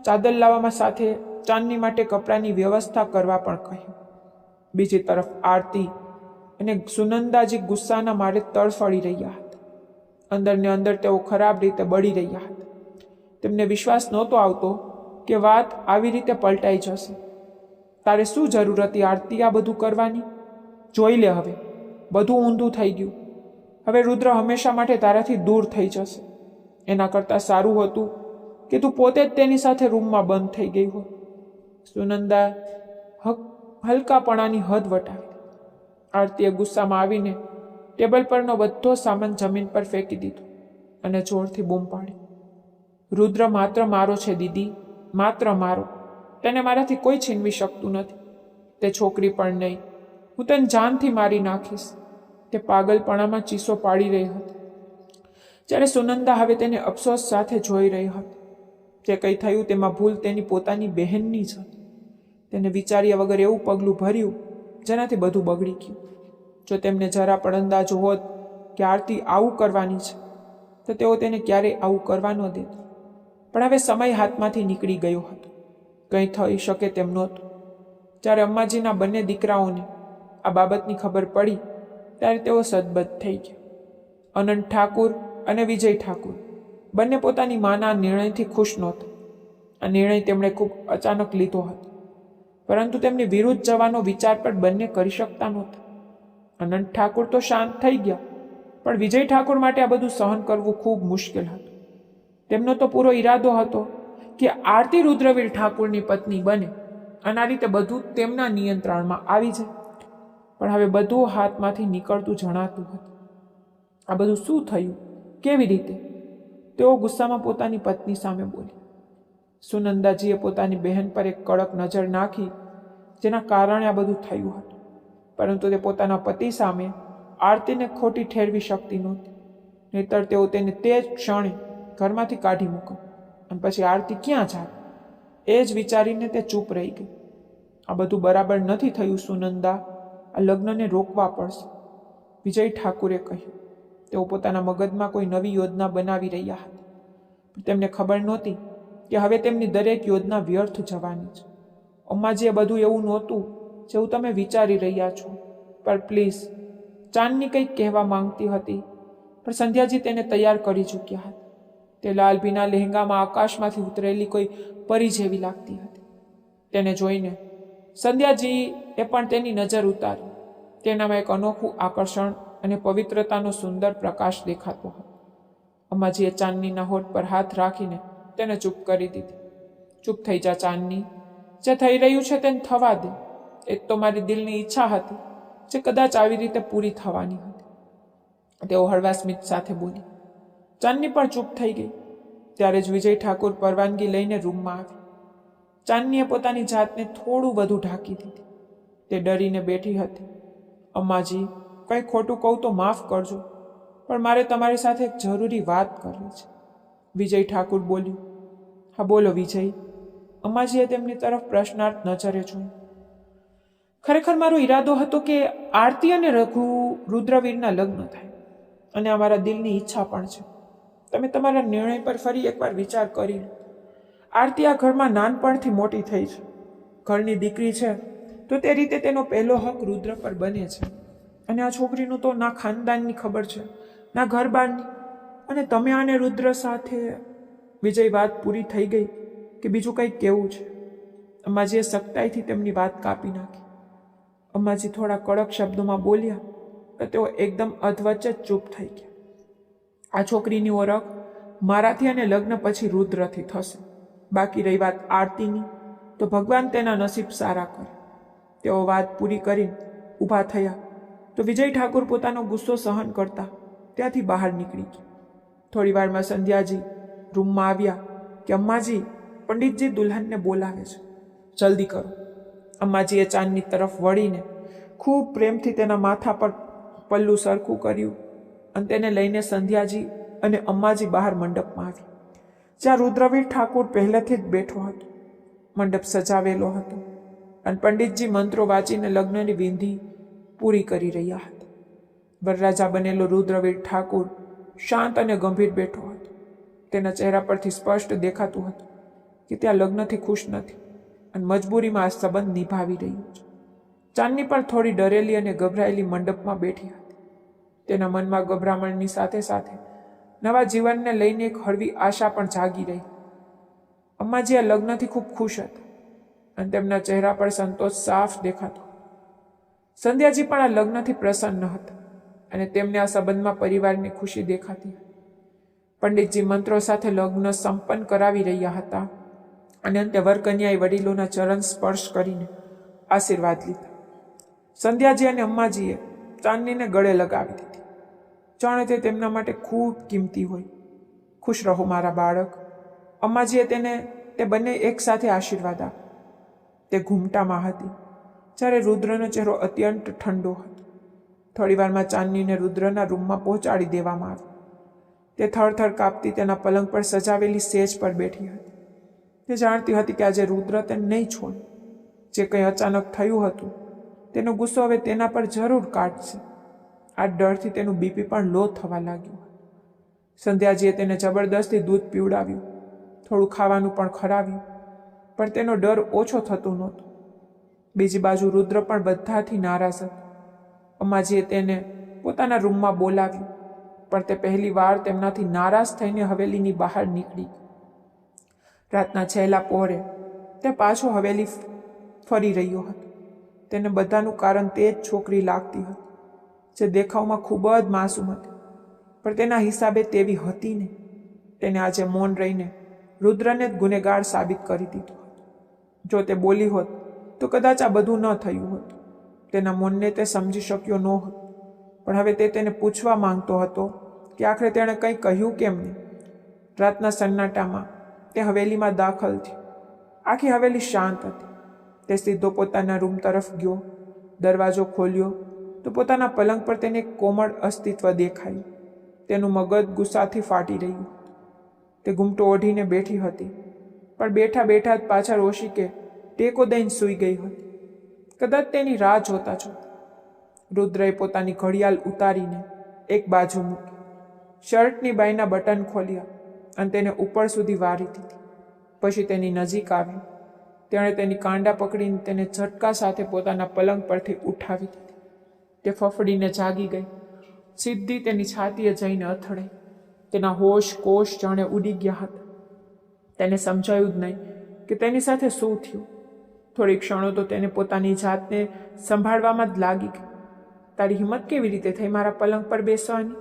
ચાદર લાવવામાં સાથે ચાંદની માટે કપડાની વ્યવસ્થા કરવા પણ કહ્યું. બીજી તરફ આરતી અને સુનંદાજી ગુસ્સાના મારે તડફડી રહ્યા હતા. અંદરને અંદર તેઓ ખરાબ રીતે બળી રહ્યા હતા. તેમને વિશ્વાસ નહોતો આવતો કે વાત આવી રીતે પલટાઈ જશે. તારે શું જરૂર હતી આરતી આ બધું કરવાની? જોઈ લે, હવે બધું ઊંધું થઈ ગયું. હવે રુદ્ર હંમેશા માટે તારાથી દૂર થઈ જશે. એના કરતાં સારું હતું કે તું પોતે જ તેની સાથે રૂમમાં બંધ થઈ ગઈ હોત. સુનંદા હલકાપણાની હદ વટાવી. આરતીએ ગુસ્સામાં આવીને ટેબલ પરનો બધો સામાન જમીન પર ફેંકી દીધો અને જોરથી બૂમ પાડી. રુદ્ર માત્ર મારો છે દીદી, માત્ર મારો. તેને મારાથી કોઈ છીનવી શકતું નથી. તે છોકરી પણ નહીં. હું તને જાનથી મારી નાખીશ. તે પાગલપણામાં ચીસો પાડી રહી હતી, જ્યારે સુનંદા હવે તેને અફસોસ સાથે જોઈ રહી હતી. જે કંઈ થયું તેમાં ભૂલ તેની પોતાની બહેનની જ હતી. તેને વિચાર્યા વગર એવું પગલું ભર્યું જેનાથી બધું બગડી ગયું. જો તેમને જરા પણ અંદાજો હોત કે આરતી આવું કરવાની છે, તો તેઓ તેને ક્યારેય આવું કરવા ન દેત. પણ હવે સમય હાથમાંથી નીકળી ગયો હતો. કંઈ થઈ શકે તેમ નહોતું. જ્યારે અમ્માજીના બંને દીકરાઓને આ બાબતની ખબર પડી, ત્યારે તેઓ સદબદ થઈ ગયા. અનંત ઠાકુર અને વિજય ઠાકુર બંને પોતાની માના નિર્ણયથી ખુશ નહોતા. આ નિર્ણય તેમણે ખૂબ અચાનક લીધો હતો, પરંતુ તેમની વિરુદ્ધ જવાનો વિચાર પણ બંને કરી શકતા નહોતા. અનંત ઠાકુર તો શાંત થઈ ગયા, પણ વિજય ઠાકુર માટે આ બધું સહન કરવું ખૂબ મુશ્કેલ હતું. તેમનો તો પૂરો ઈરાદો હતો કે આરતી રુદ્રવીર ઠાકુરની પત્ની બને અને આ રીતે બધું તેમના નિયંત્રણમાં આવી જાય. પણ હવે બધું હાથમાંથી નીકળતું જણાતું હતું. આ બધું શું થયું? કેવી રીતે? તેઓ ગુસ્સામાં પોતાની પત્ની સામે બોલી. સુનંદાજીએ પોતાની બહેન પર એક કડક નજર નાખી, જેના કારણે આ બધું થયું હતું. પરંતુ તે પોતાના પતિ સામે આરતીને ખોટી ઠેરવી શકતી નહોતી. નહીતર તેઓ તેને તે જ ક્ષણે ઘરમાંથી કાઢી મૂકો અને પછી આરતી ક્યાં જાય એ જ વિચારીને તે ચૂપ રહી ગઈ. આ બધું બરાબર નથી થયું સુનંદા, આ લગ્નને રોકવા પડશે, વિજય ઠાકુરે કહ્યું. તેઓ પોતાના મગજમાં કોઈ નવી યોજના બનાવી રહ્યા હતા, પણ તેમને ખબર નહોતી કે હવે તેમની દરેક યોજના વ્યર્થ જવાની છે. અમ્માજી, એ બધું એવું નહોતું જેવું તમે વિચારી રહ્યા છો. પણ પ્લીઝ, ચાંદની કંઈક કહેવા માંગતી હતી, પણ સંધ્યાજી તેને તૈયાર કરી ચૂક્યા હતા. તે લાલ ભીના લહેંગામાં આકાશમાંથી ઉતરેલી કોઈ પરી જેવી લાગતી હતી. તેને જોઈને સંધ્યાજી એ પણ તેની નજર ઉતારી. તેનામાં એક અનોખું આકર્ષણ અને પવિત્રતાનો સુંદર પ્રકાશ દેખાતો હતો. અમ્માજીએ ચાંદનીના હોઠ પર હાથ રાખીને તેને ચૂપ કરી દીધી. ચૂપ થઈ જા ચાંદની, જે થઈ રહ્યું છે તેને થવા દે. એક તો મારી દિલની ઈચ્છા હતી જે કદાચ આવી રીતે પૂરી થવાની હતી. તેઓ હળવા સ્મિત સાથે બોલી. ચાંદની પણ ચૂપ થઈ ગઈ. ત્યારે જ વિજય ઠાકુર પરવાનગી લઈને રૂમમાં આવી. ચાંદનીએ પોતાની જાતને થોડું વધુ ઢાંકી દીધી. તે ડરીને બેઠી હતી. અમ્માજી, કંઈ ખોટું કહું તો માફ કરજો, પણ મારે તમારી સાથે એક જરૂરી વાત કરવી છે, વિજય ઠાકુર બોલ્યું. હા બોલો વિજય. અમ્માજીએ તેમની તરફ પ્રશ્નાર્થ નજરે જોયું. ખરેખર મારો ઈરાદો હતો કે આરતી અને રુદ્રવીરના લગ્ન થાય, અને અમારા દિલની ઈચ્છા પણ છે. તમે તમારા નિર્ણય પર ફરી એકવાર વિચાર કરી લો. આરતી આ ઘરમાં નાનપણથી મોટી થઈ છે, ઘરની દીકરી છે, તો તે રીતે તેનો પહેલો હક રુદ્ર પર બને છે. અને આ છોકરીનું તો ના ખાનદાનની ખબર છે, ના ઘર બારની. અને તમે આને રુદ્ર સાથે... વિજય વાત પૂરી થઈ ગઈ કે બીજું કંઈક કહેવું છે? અમ્માજીએ સખ્તાઈથી તેમની વાત કાપી નાખી. અમ્માજી થોડા કડક શબ્દોમાં બોલ્યા, તો તેઓ એકદમ અધવચ્ચે જ ચૂપ થઈ ગયા. આ છોકરીની ઓળખ મારાથી અને લગ્ન પછી રુદ્રથી થશે. બાકી રહી વાત આરતીની, તો ભગવાન તેના નસીબ સારા કરે. તેઓ વાત પૂરી કરીને ઊભા થયા તો વિજય ઠાકુર પોતાનો ગુસ્સો સહન કરતા ત્યાંથી બહાર નીકળી ગયા. થોડી વારમાં સંધ્યાજી રૂમમાં આવ્યા કે અમ્માજી, પંડિતજી દુલ્હનને બોલાવે છે, જલ્દી કરો. અમ્માજીએ ચાંદની તરફ વળીને ખૂબ પ્રેમથી તેના માથા પર પલ્લું સરખું કર્યું અને તેને લઈને સંધ્યાજી અને અમ્માજી બહાર મંડપમાં આવી, જ્યાં રુદ્રવીર ઠાકુર પહેલેથી જ બેઠો હતો. મંડપ સજાવેલો હતો અને પંડિતજી મંત્રો વાંચીને લગ્નની વિધિ પૂરી કરી રહ્યા હતા. વરરાજા બનેલો રુદ્રવીર ઠાકુર શાંત અને ગંભીર બેઠો હતો. તેના ચહેરા પરથી સ્પષ્ટ દેખાતું હતું કે ત્યાં લગ્નથી ખુશ નથી અને મજબૂરીમાં આ સંબંધ નિભાવી રહ્યું છે. ચાંદની પણ થોડી ડરેલી અને ગભરાયેલી મંડપમાં બેઠી હતી. તેના મનમાં ગભરામણની સાથે સાથે નવા જીવનને લઈને એક હળવી આશા પણ જાગી રહી. અમ્માજી આ લગ્નથી ખૂબ ખુશ હતા અને તેમના ચહેરા પર સંતોષ સાફ દેખાતો. સંધ્યાજી પણ આ લગ્નથી પ્રસન્ન હતા અને તેમને આ સંબંધમાં પરિવારની ખુશી દેખાતી હતી. પંડિતજી મંત્રો સાથે લગ્ન સંપન્ન કરાવી રહ્યા હતા અને અંતે વરકન્યાએ વડીલોના ચરણ સ્પર્શ કરીને આશીર્વાદ લીધા. સંધ્યાજી અને અમ્માજીએ ચાંદનીને ગળે લગાવી દીધી, જાણે તે તેમના માટે ખૂબ કિંમતી હોય. ખુશ રહો મારા બાળક. અમ્માજીએ તે બંને એકસાથે આશીર્વાદ આપ્યા. તે ઘૂમટામાં હતી, જ્યારે રુદ્રનો ચહેરો અત્યંત ઠંડો હતો. થોડી વારમાં ચાંદનીને રુદ્રના રૂમમાં પહોંચાડી દેવામાં આવી. તે થરથર કાપતી તેના પલંગ પર સજાવેલી સેજ પર બેઠી હતી. તે જાણતી હતી કે આજે રુદ્ર તેને નહીં છોડે. જે કંઈ અચાનક થયું હતું તેનો ગુસ્સો હવે તેના પર જરૂર કાઢશે. આ ડરથી તેનું બીપી પણ લો થવા લાગ્યું. સંધ્યાજીએ તેને જબરદસ્તી દૂધ પીવડાવ્યું, થોડું ખાવાનું પણ ખરાવ્યું, પણ તેનો ડર ઓછો થતો નહોતો. બીજી બાજુ રુદ્ર પણ બધાથી નારાજ હતો. અમ્માજીએ તેને પોતાના રૂમમાં બોલાવ્યું, પણ તે પહેલી વાર તેમનાથી નારાજ થઈને હવેલીની બહાર નીકળી. રાતના છેલ્લા પહોરે તે પાછો હવેલી ફરી રહ્યો હતો. તેને બધાનું કારણ તે જ છોકરી લાગતી હતી, જે દેખાવમાં ખૂબ જ માસૂમ હતી, પણ તેના હિસાબે તેવી હતી નહીં. તેને આજે મૌન રહીને રુદ્રને જ ગુનેગાર સાબિત કરી દીધો હતો. જો તે બોલી હોત તો કદાચ આ બધું ન થયું હોત. તેના મનને તે સમજી શક્યો ન હતો, પણ હવે તે તેને પૂછવા માંગતો હતો કે આખરે તેણે કંઈ કહ્યું કેમ નહીં. રાતના સન્નાટામાં તે હવેલીમાં દાખલ થયો. આખી હવેલી શાંત હતી. તે સીધો પોતાના રૂમ તરફ ગયો. દરવાજો ખોલ્યો તો પોતાના પલંગ પર તેને એક કોમળ અસ્તિત્વ દેખાયું. તેનું મગજ ગુસ્સાથી ફાટી રહ્યું. તે ઘૂમટો ઓઢીને બેઠી હતી, પણ બેઠા બેઠા જ પાછળ ઓશિકે ટેકો દઈને સૂઈ ગઈ હતી. કદાચ તેની રાહ જોતા જોતા રુદ્રએ પોતાની ઘડિયાળ ઉતારીને એક બાજુ મૂકી, શર્ટની બાઈના બટન ખોલ્યા અને તેને ઉપર સુધી વારી દીધી. પછી તેની નજીક આવ્યું. તેણે તેની કાંડા પકડીને તેને ઝટકા સાથે પોતાના પલંગ પરથી ઉઠાવી દીધી. તે ફફડીને જાગી ગઈ. સીધી તેની છાતીએ જઈને અથડાઈ. તેના હોશ કોશ જાણે ઉડી ગયા હતા. તેને સમજાયું જ નહીં કે તેની સાથે શું થયું. થોડી ક્ષણો તો તેને પોતાની જાતને સંભાળવામાં જ લાગી ગઈ. તારી હિંમત કેવી રીતે થઈ મારા પલંગ પર બેસવાની?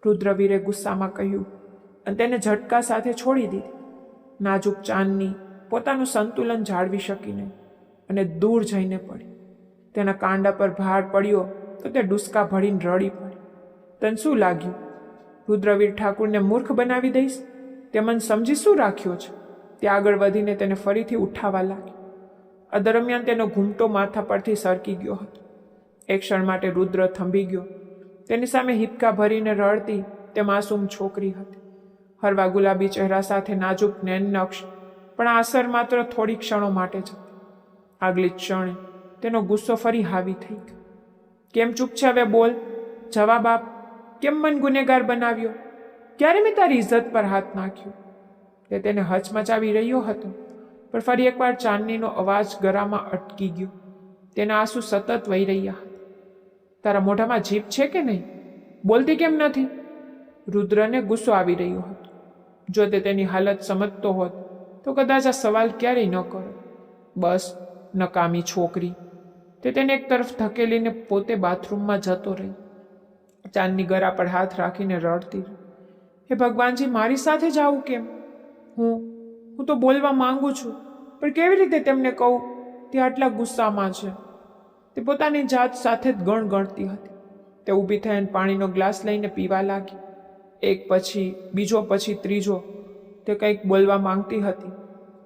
રુદ્રવીરે ગુસ્સામાં કહ્યું અને તેને ઝટકા સાથે છોડી દીધી. નાજુક ચાંદની પોતાનું સંતુલન જાળવી શકી નહીં અને દૂર જઈને પડી. તેના કાંડા પર ભાર પડ્યો તો તે ડુસકા ભળીને રડી પડી. તને શું લાગ્યું? રુદ્રવીર ઠાકુરને મૂર્ખ બનાવી દઈશ? તે મને સમજી શું રાખ્યો છે? તે આગળ વધીને તેને ફરીથી ઉઠાવવા લાગ્યો. આ દરમિયાન તેનો ઘૂમટો માથા પરથી સરકી ગયો હતો. એક ક્ષણ માટે રુદ્ર થંભી ગયો. તેની સામે હિપકા ભરીને રડતી તે માસૂમ છોકરી હતી. હળવા ગુલાબી ચહેરા સાથે નાજુક નયનનક્ષ, પણ આ અસર માત્ર થોડી ક્ષણો માટે જ હતી. આગલી જ ક્ષણે તેનો ગુસ્સો ફરી હાવી થઈ ગયો. કેમ ચૂપ છે? હવે બોલ, જવાબ આપ. કેમ મન ગુનેગાર બનાવ્યો? ક્યારે મેં તારી ઇજ્જત પર હાથ નાખ્યો? તે તેને હચમચાવી રહ્યો હતો, પણ ફરી એકવાર ચાંદનીનો અવાજ ગળામાં અટકી ગયો. તેના આંસુ સતત વહી રહ્યા હતા. તારા મોઢામાં જીભ છે કે નહીં? બોલતી કેમ નથી? રુદ્રને ગુસ્સો આવી રહ્યો હતો. જો તે તેની હાલત સમજતો હોત તો કદાચ આ સવાલ ક્યારેય ન કરો. બસ નકામી છોકરી. તે તેને એક તરફ ધકેલીને પોતે બાથરૂમમાં જતો રહી. ચાંદની ગળા પર હાથ રાખીને રડતી રહી. હે ભગવાનજી, મારી સાથે જ આવું કેમ? હું તો બોલવા માંગુ છું, પણ કેવી રીતે તેમને કહું તે આટલા ગુસ્સામાં છે? તે પોતાની જાત સાથે જ ગણગણતી હતી. તે ઊભી થઈને પાણીનો ગ્લાસ લઈને પીવા લાગી. એક પછી બીજો પછી ત્રીજો તે કંઈક બોલવા માંગતી હતી,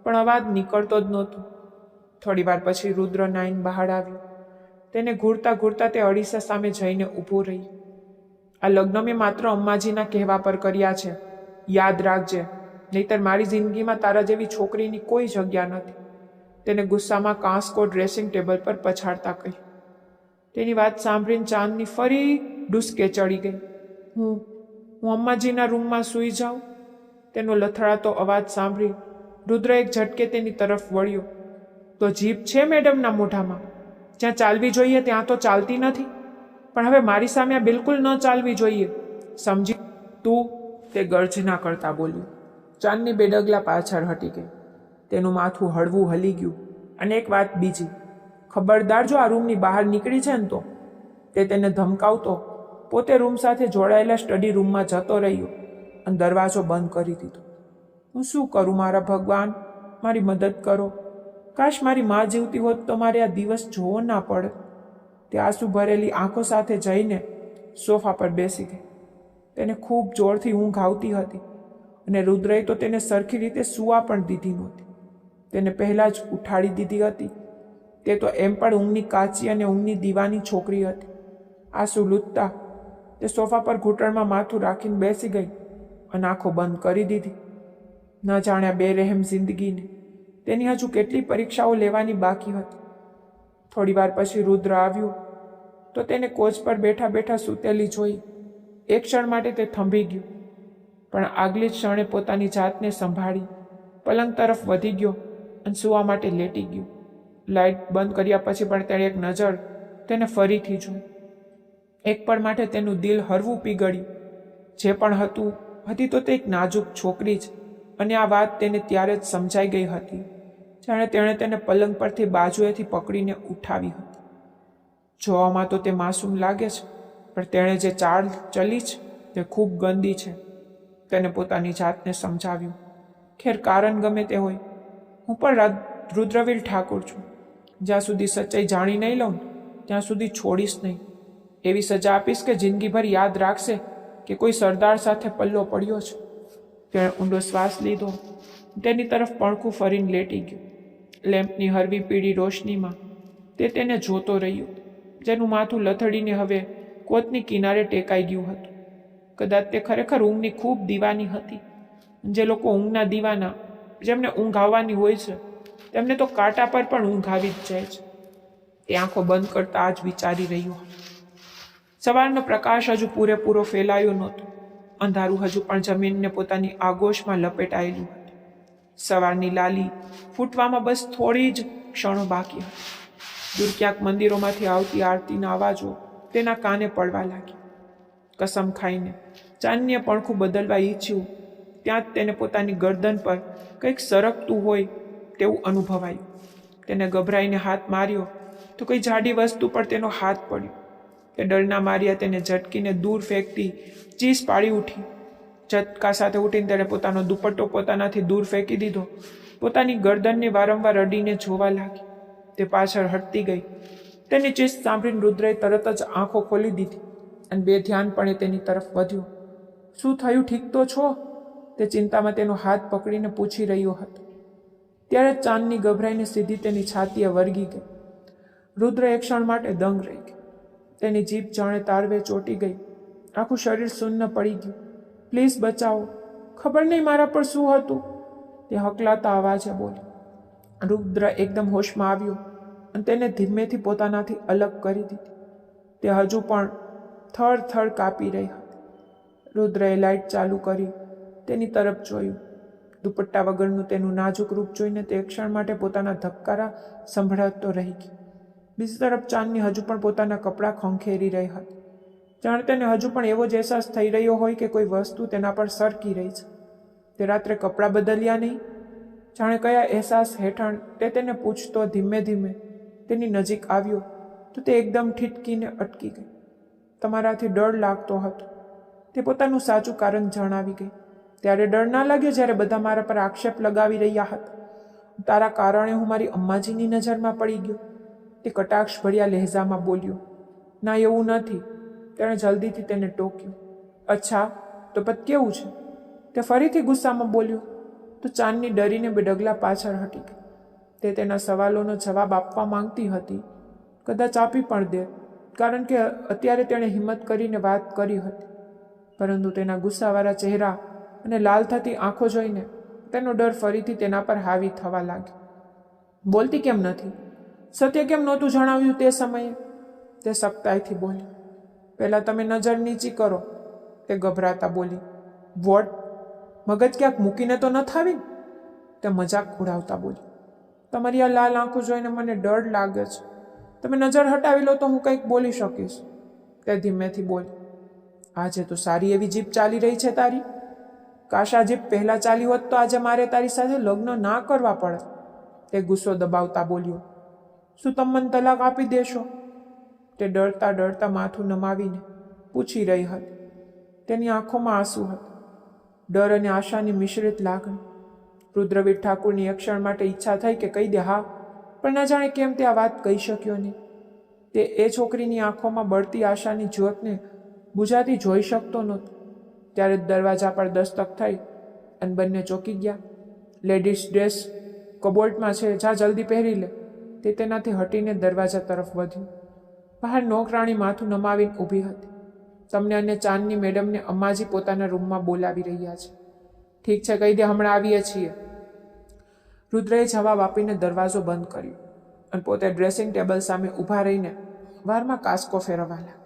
પણ અવાજ નીકળતો જ નહોતો. થોડી વાર પછી રુદ્ર નાઈને બહાર આવ્યો. તેને ઘૂરતા ઘૂરતા તે અડીસા સામે જઈને ઊભો રહી. આ લગ્ન મેં માત્ર અમ્માજીના કહેવા પર કર્યા છે. યાદ રાખજે, નહીતર મારી જિંદગીમાં તારા જેવી છોકરીની કોઈ જગ્યા નથી. તેને ગુસ્સામાં કાંસકો ડ્રેસિંગ ટેબલ પર પછાડતા કહ્યું. તેની વાત સાંભળીને ચાંદની ફરી ડૂસકે ચડી ગઈ. હું અમ્માજીના રૂમમાં સૂઈ જાઉં? તેનો લથડાતો અવાજ સાંભળી રુદ્ર એક ઝટકે તેની તરફ વળ્યો. તો જીભ છે મેડમના મોઢામાં. જ્યાં ચાલવી જોઈએ ત્યાં તો ચાલતી નથી, પણ હવે મારી સામે આ બિલકુલ ન ચાલવી જોઈએ, સમજી તું? તે ગર્જના કરતા બોલ્યો. ચાંદની બે ડગલા પાછળ હટી ગઈ. તેનું માથું હળવું હલી ગયું. અને એક વાત બીજી, ખબરદાર જો આ રૂમની બહાર નીકળી છે ને તો. તે તેને ધમકાવતો પોતે રૂમ સાથે જોડાયેલા સ્ટડી રૂમમાં જતો રહ્યો અને દરવાજો બંધ કરી દીધો. હું શું કરું મારા ભગવાન? મારી મદદ કરો. કાશ મારી મા જીવતી હોત તો મારે આ દિવસ જોવો ના પડે. તે આંસુ ભરેલી આંખો સાથે જઈને સોફા પર બેસી ગઈ. તેને ખૂબ જોરથી ઊંઘ આવતી હતી અને રુદ્રએ તો તેને સરખી રીતે સૂવા પણ દીધી નહોતી. તેને પહેલાં જ ઉઠાડી દીધી હતી. તે તો એમ પણ ઊંઘની કાચી અને ઊંઘની દીવાની છોકરી હતી. આંસુ લૂંટતા તે સોફા પર ઘૂંટણમાં માથું રાખીને બેસી ગઈ અને આંખો બંધ કરી દીધી. ન જાણ્યા બેરહેમ જિંદગીને તેની હજુ કેટલી પરીક્ષાઓ લેવાની બાકી હતી. થોડી વાર પછી રુદ્ર આવ્યું તો તેને કોચ પર બેઠા બેઠા સૂતેલી જોઈ. એક ક્ષણ માટે તે થંભી ગયો, પણ આગલી જ ક્ષણે પોતાની જાતને સંભાળી પલંગ તરફ વધી ગયો અને સૂવા માટે લેટી ગયો. લાઇટ બંધ કર્યા પછી પણ તેણે એક નજર તેને ફરીથી જોઈ. એક પળ માટે તેનું દિલ હરવું પીગળ્યું. જે પણ હતી તો તે એક નાજુક છોકરી જ, અને આ વાત તેને ત્યારે જ સમજાઈ ગઈ હતી જાણે તેણે તેને પલંગ પરથી બાજુએથી પકડીને ઉઠાવી હતી. જોવામાં તો તે માસૂમ લાગે છે, પણ તેણે જે ચાલ ચલી છે તે ખૂબ ગંદી છે. તેને પોતાની જાતને સમજાવ્યું. ખેર, કારણ ગમે તે હોય, હું પણ રુદ્રવીર ઠાકુર છું. જ્યાં સુધી સચ્ચાઈ જાણી નહીં લઉં ત્યાં સુધી છોડીશ નહીં. એવી સજા આપીશ કે જિંદગીભર યાદ રાખશે કે કોઈ સરદાર સાથે પલ્લો પડ્યો છે. તેણે ઊંડો શ્વાસ લીધો. તેની તરફ પડખું ફરીને લેટી ગયો. લેમ્પની હળવી પીળી રોશનીમાં તે તેને જોતો રહ્યો, જેનું માથું લથડીને હવે કોતની કિનારે ટેકાઈ ગયું હતું. કદાચ તે ખરેખર ઊંઘની ખૂબ દીવાની હતી. જે લોકો ઊંઘના દીવાના, જેમને ઊંઘ આવવાની હોય છે, તેમને તો કાંટા પર પણ ઊંઘ આવી જ જાય છે. તે આંખો બંધ કરતા આ જ વિચારી રહ્યો હતો. સવારનો પ્રકાશ હજુ પૂરેપૂરો ફેલાયો નહોતો. અંધારું હજુ પણ જમીનને પોતાની આગોશમાં લપેટાયેલું હતું. સવારની લાલી ફૂટવામાં બસ થોડી જ ક્ષણો બાકી હતી. દૂર ક્યાંક મંદિરોમાંથી આવતી આરતીના અવાજો તેના કાને પડવા લાગ્યા. કસમ ખાઈને ચાંદનીએ પડખું બદલવા ઈચ્છ્યું ત્યાં જ તેને પોતાની ગરદન પર કંઈક સરકતું હોય તેવું અનુભવાયું. તેને ગભરાઈને હાથ માર્યો તો કોઈ જાડી વસ્તુ પર તેનો હાથ પડ્યો. તે ડરના માર્યા તેને ઝટકીને દૂર ફેંકતી ચીસ પાડી ઉઠી. ઝટકા સાથે ઉઠીને તેણે પોતાનો દુપટ્ટો પોતાનાથી દૂર ફેંકી દીધો. પોતાની ગરદનને વારંવાર અડીને જોવા લાગી. તે પાછળ હટતી ગઈ. તેની ચીસ સાંભળીને રુદ્રએ તરત જ આંખો ખોલી દીધી અને બેધ્યાનપણે તેની તરફ વધ્યો. શું થયું, ઠીક તો છો? તે ચિંતામાં તેનો હાથ પકડીને પૂછી રહ્યો હતો. ત્યારે ચાંદની ગભરાઈને સીધી તેની છાતીએ વળગી ગઈ. રુદ્ર એક ક્ષણ માટે દંગ રહી ગઈ. તેની જીભ જાણે તારવે ચોંટી ગઈ. આખું શરીર શૂન્ય પડી ગયું. પ્લીઝ બચાવો, ખબર નહીં મારા પર શું હતું, તે હકલાતા અવાજે બોલી. રુદ્ર એકદમ હોશમાં આવ્યો અને તેને ધીમેથી પોતાનાથી અલગ કરી દીધી. તે હજુ પણ થર થર કાપી રહી હતી. રુદ્રએ લાઇટ ચાલુ કરી તેની તરફ જોયું. દુપટ્ટા વગરનું તેનું નાજુક રૂપ જોઈને તે એક ક્ષણ માટે પોતાના ધબકારા સંભળાવતો રહી ગઈ. બીજી તરફ ચાંદની હજુ પણ પોતાના કપડાં ખંખેરી રહી હતી. જાણે તેને હજુ પણ એવો જ અહેસાસ થઈ રહ્યો હોય કે કોઈ વસ્તુ તેના પર સરકી રહી છે. તે રાત્રે કપડાં બદલ્યા નહીં? જાણે કયા અહેસાસ હેઠળ તે તેને પૂછતો ધીમે ધીમે તેની નજીક આવ્યો તો તે એકદમ ઠીટકીને અટકી ગઈ. તમારાથી ડર લાગતો હતો, તે પોતાનું સાચું કારણ જણાવી ગઈ. ત્યારે ડર ના લાગ્યો જ્યારે બધા મારા પર આક્ષેપ લગાવી રહ્યા હતા. તારા કારણે હું મારી અમ્માજીની નજરમાં પડી ગયો, તે કટાક્ષ ભર્યા લહેજામાં બોલ્યો. ના, એવું નથી, તેણે જલ્દીથી તેને ટોક્યું. અચ્છા, તો પત કેવું છે? તે ફરીથી ગુસ્સામાં બોલ્યો. તો ચાંદની ડરીને બે ડગલા પાછળ હટી ગઈ. તે તેના સવાલોનો જવાબ આપવા માંગતી હતી. કદાચ આપી પણ દે, કારણ કે અત્યારે તેણે હિંમત કરીને વાત કરી હતી. પરંતુ તેના ગુસ્સાવાળા ચહેરા અને લાલ થતી આંખો જોઈને તેનો ડર ફરીથી તેના પર હાવી થવા લાગ્યો. બોલતી કેમ નથી? સત્ય કેમ નહોતું જણાવ્યું તે સમયે? તે સખ્તાઈથી બોલી. પહેલાં તમે નજર નીચી કરો, તે ગભરાતા બોલી. વોટ? મગજ ક્યાંક મૂકીને તો ન થાવી? તે મજાક ઉડાવતા બોલી. તમારી આ લાલ આંખો જોઈને મને ડર લાગે છે. તમે નજર હટાવી લો તો હું કંઈક બોલી શકીશ, તે ધીમેથી બોલી. આજે તો સારી એવી જીભ ચાલી રહી છે તારી. કાશ આ જીભ પહેલાં ચાલી હોત તો આજે મારે તારી સાથે લગ્ન ના કરવા પડે, તે ગુસ્સો દબાવતા બોલ્યો. શું તમે મને તલાક આપી દેશો? તે ડરતા ડરતા માથું નમાવીને પૂછી રહી હતી. તેની આંખોમાં આંસુ હતા, ડર અને આશાની મિશ્રિત લાગણી. રુદ્રવીર ઠાકુરની એક ક્ષણ માટે ઈચ્છા થઈ કે કહી દે હા, પણ ના જાણે કેમ તે આ વાત કહી શક્યો નહીં. તે એ છોકરીની આંખોમાં બળતી આશાની જ્યોતને બુઝાતી જોઈ શકતો નહોતો. ત્યારે દરવાજા પર દસ્તક થઈ અને બંને ચોંકી ગયા. લેડીઝ ડ્રેસ કબોર્ડમાં છે, જા જલ્દી પહેરી લે, તે તેનાથી હટીને દરવાજા તરફ વધ્યું. બહાર નોકરાણી માથું નમાવીને ઊભી હતી. તમને અને ચાંદની મેડમને અમ્માજી પોતાના રૂમમાં બોલાવી રહ્યા છે. ઠીક છે, કહી દે, હમણાં આવીએ છીએ. રુદ્રએ જવાબ આપીને દરવાજો બંધ કર્યો અને પોતે ડ્રેસિંગ ટેબલ સામે ઊભા રહીને વારમાં કાસ્કો ફેરવવા લાગ્યા.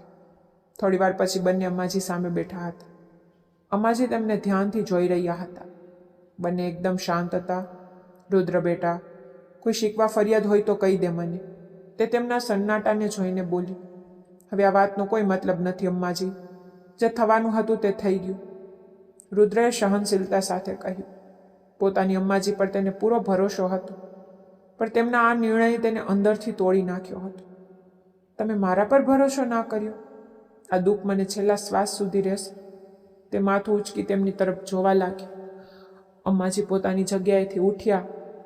થોડી વાર પછી બંને અમ્માજી સામે બેઠા હતા. અમ્માજી તેમને ધ્યાનથી જોઈ રહ્યા હતા. બંને એકદમ શાંત હતા. રુદ્ર બેટા, કોઈ શીખવા ફરિયાદ હોય તો કહી દે મને, તે તેમના સન્નાટાને જોઈને બોલી. હવે આ વાતનો કોઈ મતલબ નથી અમ્માજી, જે થવાનું હતું તે થઈ ગયું, રુદ્રએ સહનશીલતા સાથે કહ્યું. પોતાની અમ્માજી પર તેને પૂરો ભરોસો હતો, પણ તેમના આ નિર્ણયે તેને અંદરથી તોડી નાખ્યો હતો. તમે મારા પર ભરોસો ના કર્યો? આ દુઃખ મને છેલ્લા શ્વાસ સુધી રહેશે. તે માથું ઉચકી તેમની તરફ જોવા લાગ્યા. અમ્માજી પોતાની જગ્યાએથી ઉઠ્યા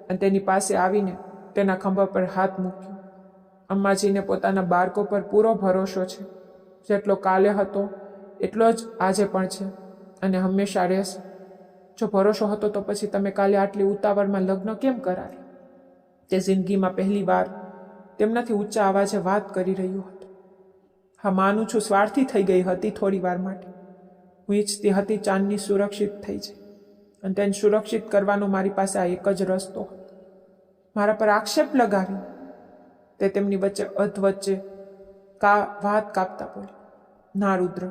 અને તેની પાસે આવીને તેના ખંભા પર હાથ મૂક્યો. અમ્માજીને પોતાના બાળકો પર પૂરો ભરોસો છે. જેટલો કાલે હતો એટલો જ આજે પણ છે અને હંમેશા રહેશે. જો ભરોસો હતો તો પછી તમે કાલે આટલી ઉતાવળમાં લગ્ન કેમ કરાવ્યા? તે જિંદગીમાં પહેલી વાર તેમનાથી ઊંચા અવાજે વાત કરી રહ્યો હતો. હા, માનું છું સ્વાર્થી થઈ ગઈ હતી થોડી વાર માટે. હું ઈચ્છતી હતી ચાંદની સુરક્ષિત થઈ જાય અને તેને સુરક્ષિત કરવાનો મારી પાસે આ એક જ રસ્તો હતો. મારા પર આક્ષેપ લગાવી તે તેમની વચ્ચે અધવચ્ચે વાત કાપતા બોલી. ના રુદ્ર,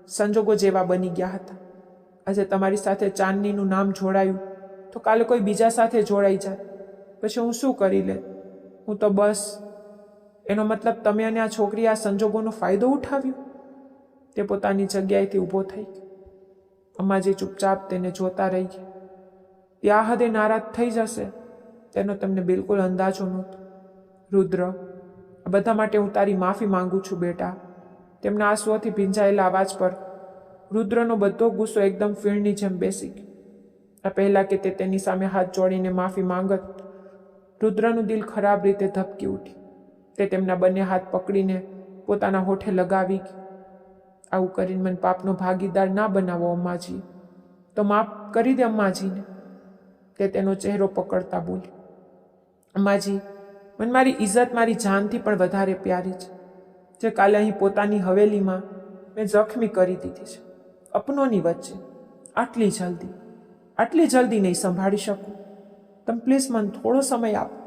સંજોગો જેવા બની ગયા હતા. આજે તમારી સાથે ચાંદનીનું નામ જોડાયું તો કાલે કોઈ બીજા સાથે જોડાઈ જાય, પછી હું શું કરી લે? હું તો બસ. એનો મતલબ તમે અને આ છોકરી આ સંજોગોનો ફાયદો ઉઠાવ્યો? તે પોતાની જગ્યાએથી ઊભો થઈ ગયો. અમ્માજી ચૂપચાપ તેને જોતા રહી ગયા. તે આ હદે નારાજ થઈ જશે તેનો તેમને બિલકુલ અંદાજો નહોતો. રુદ્ર, આ બધા માટે હું તારી માફી માંગુ છું બેટા. તેમના આંસુઓથી ભીંજાયેલા અવાજ પર રુદ્રનો બધો ગુસ્સો એકદમ ફીણની જેમ બેસી ગયો. આ પહેલાં કે તે તેની સામે હાથ જોડીને માફી માંગત, રુદ્રનું દિલ ખરાબ રીતે ધબકી ઉઠ્યું. તે તેમના બંને હાથ પકડીને પોતાના હોઠે લગાવી ગઈ. આવું કરીને મને પાપનો ભાગીદાર ના બનાવો અમ્માજી. તો માફ કરી દે અમ્માજીને. તે તેનો ચહેરો પકડતા બોલી. અમ્માજી, મને મારી ઇજ્જત મારી જાનથી પણ વધારે પ્યારી છે. જે કાલે અહીં પોતાની હવેલીમાં મેં જખમી કરી દીધી છે અપનોની વચ્ચે. આટલી જલ્દી નહીં સંભાળી શકું. તમે પ્લીઝ મને થોડો સમય આપો.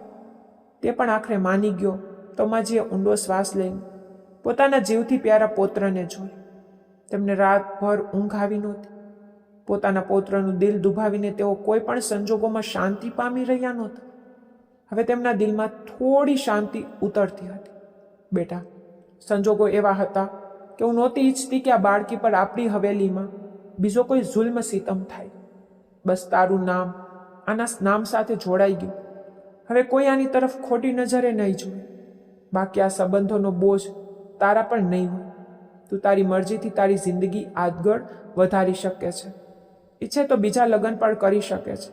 તે પણ આખરે માની ગયો. તો અમ્માજીએ ઊંડો શ્વાસ લઈને પોતાના જીવથી પ્યારા પૌત્રને જોઈ. તેમને રાતભર ઊંઘ આવી નહોતી. પોતાના પૌત્રનું દિલ દુભાવીને તેઓ કોઈ પણ સંજોગોમાં શાંતિ પામી રહ્યા નહોતા. હવે તેમના દિલમાં થોડી શાંતિ ઉતરતી હતી. બેટા, સંજોગો એવા હતા કે હું નહોતી ઈચ્છતી કે આ બાળકી પર આપણી હવેલીમાં બીજો કોઈ જુલ્મ સિતમ થાય. બસ તારું નામ આના નામ સાથે જોડાઈ ગયું. હવે કોઈ આની તરફ ખોટી નજરે નહીં જોવે. બાકી આ સંબંધોનો બોજ તારા પણ નહીં હોય. તું તારી મરજીથી તારી જિંદગી આગળ વધારી શકે છે. ઈચ્છે તો બીજા લગ્ન પણ કરી શકે છે.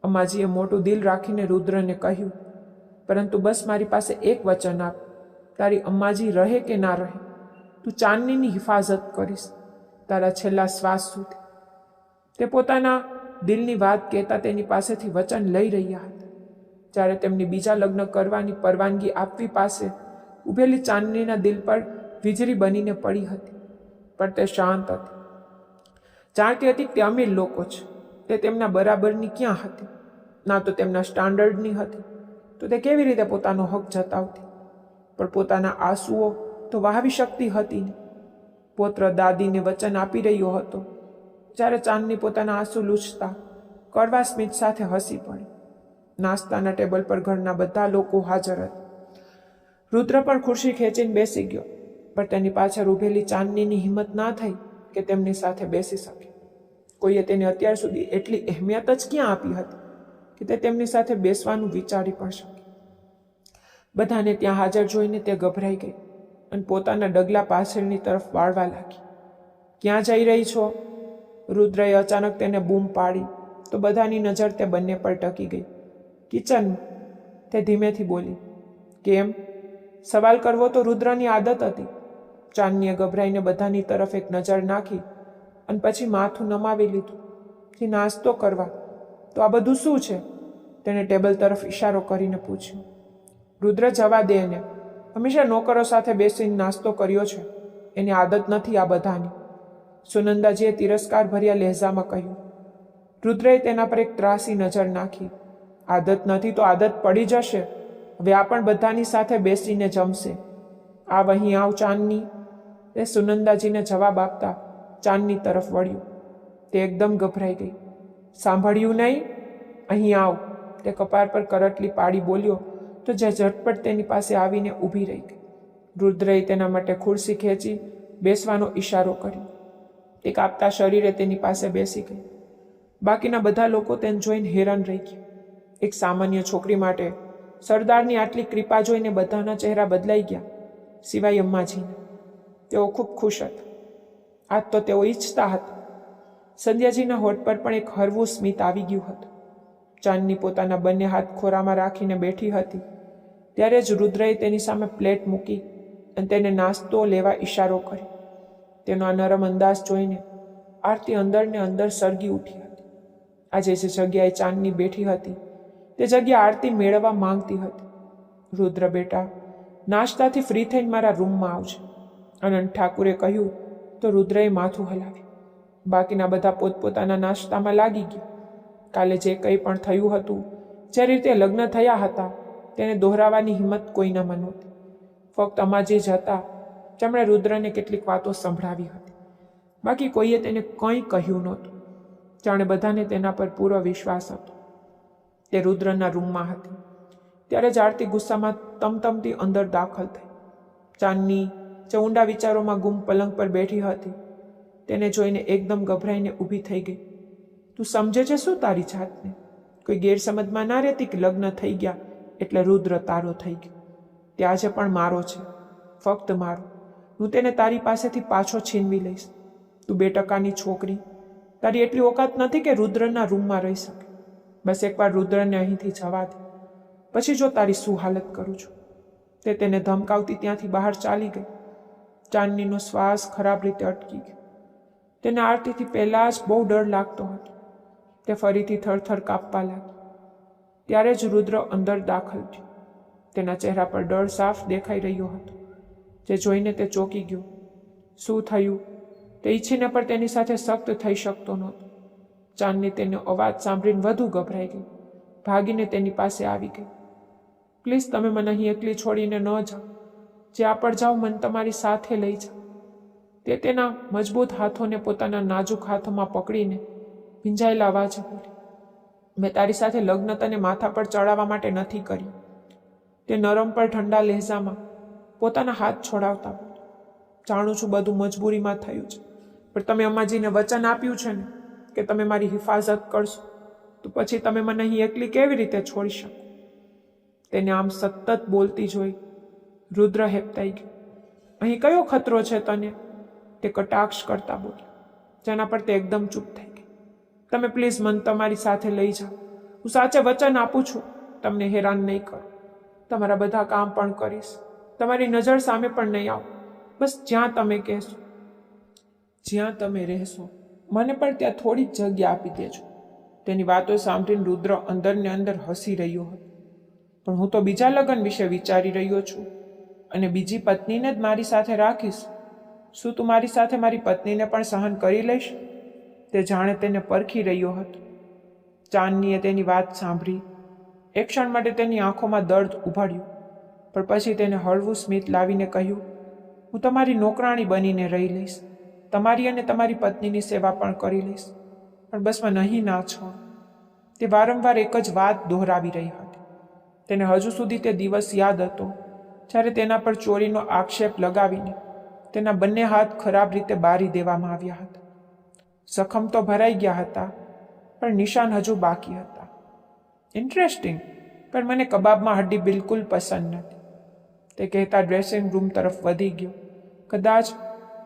અમ્માજીએ મોટું દિલ રાખીને રુદ્રને કહ્યું, પરંતુ બસ મારી પાસે એક વચન આપ. તારી અમ્માજી રહે કે ના રહે, તું ચાંદનીની હિફાજત કરીશ તારા છેલ્લા શ્વાસ સુધી. તે પોતાના દિલની વાત કહેતા તેની પાસેથી વચન લઈ રહ્યા હતા. જ્યારે તેમની બીજા લગ્ન કરવાની પરવાનગી આપવી પાસે ઊભેલી ચાંદનીના દિલ પર વીજળી બનીને પડી હતી. પણ તે શાંત હતી. જાણતી હતી કે તે અમીર લોકો છે. તે તેમના બરાબરની ક્યાં હતી? ના તો તેમના સ્ટાન્ડર્ડની હતી. તો તે કેવી રીતે પોતાનો હક જતાવતી? પણ પોતાના આંસુઓ તો વહાવી શકતી હતી ને. પુત્ર દાદીને વચન આપી રહ્યો હતો. જ્યારે ચાંદની પોતાના આંસુ લૂછતા કડવા સ્મિત સાથે હસી પડી. નાસ્તાના ટેબલ પર ઘરના બધા લોકો હાજર હતા. રુદ્ર પણ ખુરશી ખેંચીને બેસી ગયો. પણ તેની પાછળ ઊભેલી ચાંદનીની હિંમત ના થઈ કે તેમની સાથે બેસી શકે. કોઈએ તેને અત્યાર સુધી એટલી અહેમિયત જ ક્યાં આપી હતી કે તે તેમની સાથે બેસવાનું વિચારી પણ શકે. બધાને ત્યાં હાજર જોઈને તે ગભરાઈ ગઈ અને પોતાના ડગલા પાછળની તરફ વાળવા લાગી. ક્યાં જઈ રહી છો? રુદ્રએ અચાનક તેને બૂમ પાડી તો બધાની નજર તે બંને પર ટકી ગઈ. કિચનમાં, તે ધીમેથી બોલી. કેમ? સવાલ કરવો તો રુદ્રની આદત હતી. ચાંદનીએ ગભરાઈને બધાની તરફ એક નજર નાખી અને પછી માથું નમાવી લીધું. કે નાસ્તો કરવા. તો આ બધું શું છે? તેણે ટેબલ તરફ ઇશારો કરીને પૂછ્યું. રુદ્ર, જવા દે એને. હંમેશા નોકરો સાથે બેસીને નાસ્તો કર્યો છે. એની આદત નથી આ બધાની. સુનંદાજીએ તિરસ્કાર ભર્યા લહેજામાં કહ્યું. રુદ્રએ તેના પર એક ત્રાસી નજર નાખી. આદત નથી તો આદત પડી જશે. હવે આ પણ બધાની સાથે બેસીને જમશે. આવ અહીં આવ ચાંદની. તે સુનંદાજીને જવાબ આપતા ચાંદની તરફ વળ્યું. તે એકદમ ગભરાઈ ગઈ. સાંભળ્યું નહીં? અહીં આવ. તે કપાર પર કરટલી પાડી બોલ્યો તો જે ઝટપટ તેની પાસે આવીને ઊભી રહી ગઈ. રુદ્રએ તેના માટે ખુરશી ખેંચી બેસવાનો ઈશારો કર્યો. તે કાપતા શરીરે તેની પાસે બેસી ગઈ. બાકીના બધા લોકો તેને જોઈને હેરાન રહી ગયા. એક સામાન્ય છોકરી માટે સરદારની આટલી કૃપા જોઈને બધાના ચહેરા બદલાઈ ગયા, સિવાય અમ્માજીને. તેઓ ખૂબ ખુશ હતા. આજ તો તેઓ ઈચ્છતા હતા. સંધ્યાજીના હોઠ પર પણ એક હળવું સ્મિત આવી ગયું હતું. ચાંદની પોતાના બંને હાથ ખોરામાં રાખીને બેઠી હતી. ત્યારે જ રુદ્રએ તેની સામે પ્લેટ મૂકી અને તેને નાસ્તો લેવા ઈશારો કર્યો. તેનો આ નરમ અંદાજ જોઈને આરતી અંદરને અંદર સળગી ઉઠી હતી. આજે જે જગ્યાએ ચાંદની બેઠી હતી તે જગ્યા આરતી મેળવવા માંગતી હતી. રુદ્ર બેટા, નાસ્તાથી ફ્રી થઈને મારા રૂમમાં આવજે. અનંત ઠાકુરે કહ્યું તો રુદ્રએ માથું હલાવ્યું. બાકીના બધા પોતપોતાના નાસ્તામાં લાગી ગયા. કાલે જે કંઈ પણ થયું હતું, જે રીતે લગ્ન થયા હતા, તેને દોહરાવવાની હિંમત કોઈનામાં નહોતી. ફક્ત અમાજી જ હતા જેમણે રુદ્રને કેટલીક વાતો સંભળાવી હતી. બાકી કોઈએ તેને કંઈ કહ્યું નહોતું. જાણે બધાને તેના પર પૂરો વિશ્વાસ હતો. તે રુદ્રના રૂમમાં હતી ત્યારે જ આરતી ગુસ્સામાં તમતમતી અંદર દાખલ થઈ. ચાંદની જે ઊંડા વિચારોમાં ગુમ પલંગ પર બેઠી હતી તેને જોઈને એકદમ ગભરાઈને ઊભી થઈ ગઈ. તું સમજે છે શું તારી જાતને? કોઈ ગેરસમજમાં ના રહેતી કે લગ્ન થઈ ગયા એટલે રુદ્ર તારો થઈ ગયો. તે આજે પણ મારો છે, ફક્ત મારો. હું તેને તારી પાસેથી પાછો છીનવી લઈશ. તું 2% છોકરી, તારી એટલી ઓકાત નથી કે રુદ્રના રૂમમાં રહી શકે. બસ એકવાર રુદ્રને અહીંથી જવા દે, પછી જો તારી શું હાલત કરું છું. તે તેને ધમકાવતી ત્યાંથી બહાર ચાલી ગઈ. ચાંદનીનો શ્વાસ ખરાબ રીતે અટકી ગયો. તેને આરતીથી પહેલાં જ બહુ ડર લાગતો હતો. તે ફરીથી થરથર કાપવા લાગી. ત્યારે જ રુદ્ર અંદર દાખલ થયો. તેના ચહેરા પર ડર સાફ દેખાઈ રહ્યો હતો, જે જોઈને તે ચોંકી ગયો. શું થયું તે ઈચ્છીને પણ તેની સાથે સખ્ત થઈ શકતો નહોતો. ચાંદની તેનો અવાજ સાંભળીને વધુ ગભરાઈ ગઈ. ભાગીને તેની પાસે આવી ગઈ. પ્લીઝ તમે મને અહીં એકલી છોડીને ન જાઓ. જ્યાં પણ જાઓ મને તમારી સાથે લઈ જાઓ. તે તેના મજબૂત હાથોને પોતાના નાજુક હાથોમાં પકડીને ભીંજાયેલા અવાજે બોલી, મેં તારી સાથે લગ્ન તને માથા પર ચડાવવા માટે નથી કર્યું. તે નરમ પર ઠંડા લહેજામાં પોતાના હાથ છોડાવતા બોલી, જાણું છું બધું મજબૂરીમાં થયું છે, પણ તમે અમ્માજીને વચન આપ્યું છે ને કે તમે મારી હિફાજત કરશો, તો પછી તમે મને અહીં એકલી કેવી રીતે છોડી શકો? તેને આમ સતત બોલતી જોઈ રુદ્ર હેપતાઈ ગયો. અહીં કયો ખતરો છે તને? તે કટાક્ષ કરતા બોલી, જેના પર તે એકદમ ચૂપ થઈ ગઈ. તમે પ્લીઝ મને તમારી સાથે લઈ જાઓ. હું સાચે વચન આપું છું, તમને હેરાન નહીં કરું. તમારા બધા કામ પણ કરીશ, તમારી નજર સામે પણ નહીં આવું. બસ જ્યાં તમે કહેશો, જ્યાં તમે રહેશો, મને પણ ત્યાં થોડી જ જગ્યા આપી દેજો. તેની વાતો સાંભળીને રુદ્ર અંદરને અંદર હસી રહ્યો હતો. પણ હું તો બીજા લગ્ન વિશે વિચારી રહ્યો છું અને બીજી પત્નીને જ મારી સાથે રાખીશ. શું તું મારી સાથે મારી પત્નીને પણ સહન કરી લઈશ? તે જાણે તેને પરખી રહ્યો હતો. ચાંદનીએ તેની વાત સાંભળી. એક ક્ષણ માટે તેની આંખોમાં દર્દ ઉભર્યું, પણ પછી તેને હળવું સ્મિત લાવીને કહ્યું, હું તમારી નોકરાણી બનીને રહી લઈશ. તમારી અને તમારી પત્નીની સેવા પણ કરી લઈશ, પણ બસ મને અહીં ના છોડ. તે વારંવાર એક જ વાત દોહરાવી રહી હતી. તેને હજુ સુધી તે દિવસ યાદ હતો જ્યારે તેના પર ચોરીનો આક્ષેપ લગાવીને તેના બંને હાથ ખરાબ રીતે બારી દેવામાં આવ્યા હતા. જખમ તો ભરાઈ ગયા હતા, પણ નિશાન હજુ બાકી હતા. ઇન્ટરેસ્ટિંગ, પણ મને કબાબમાં હડ્ડી બિલકુલ પસંદ નથી. તે કહેતા ડ્રેસિંગ રૂમ તરફ વધી ગયો. કદાચ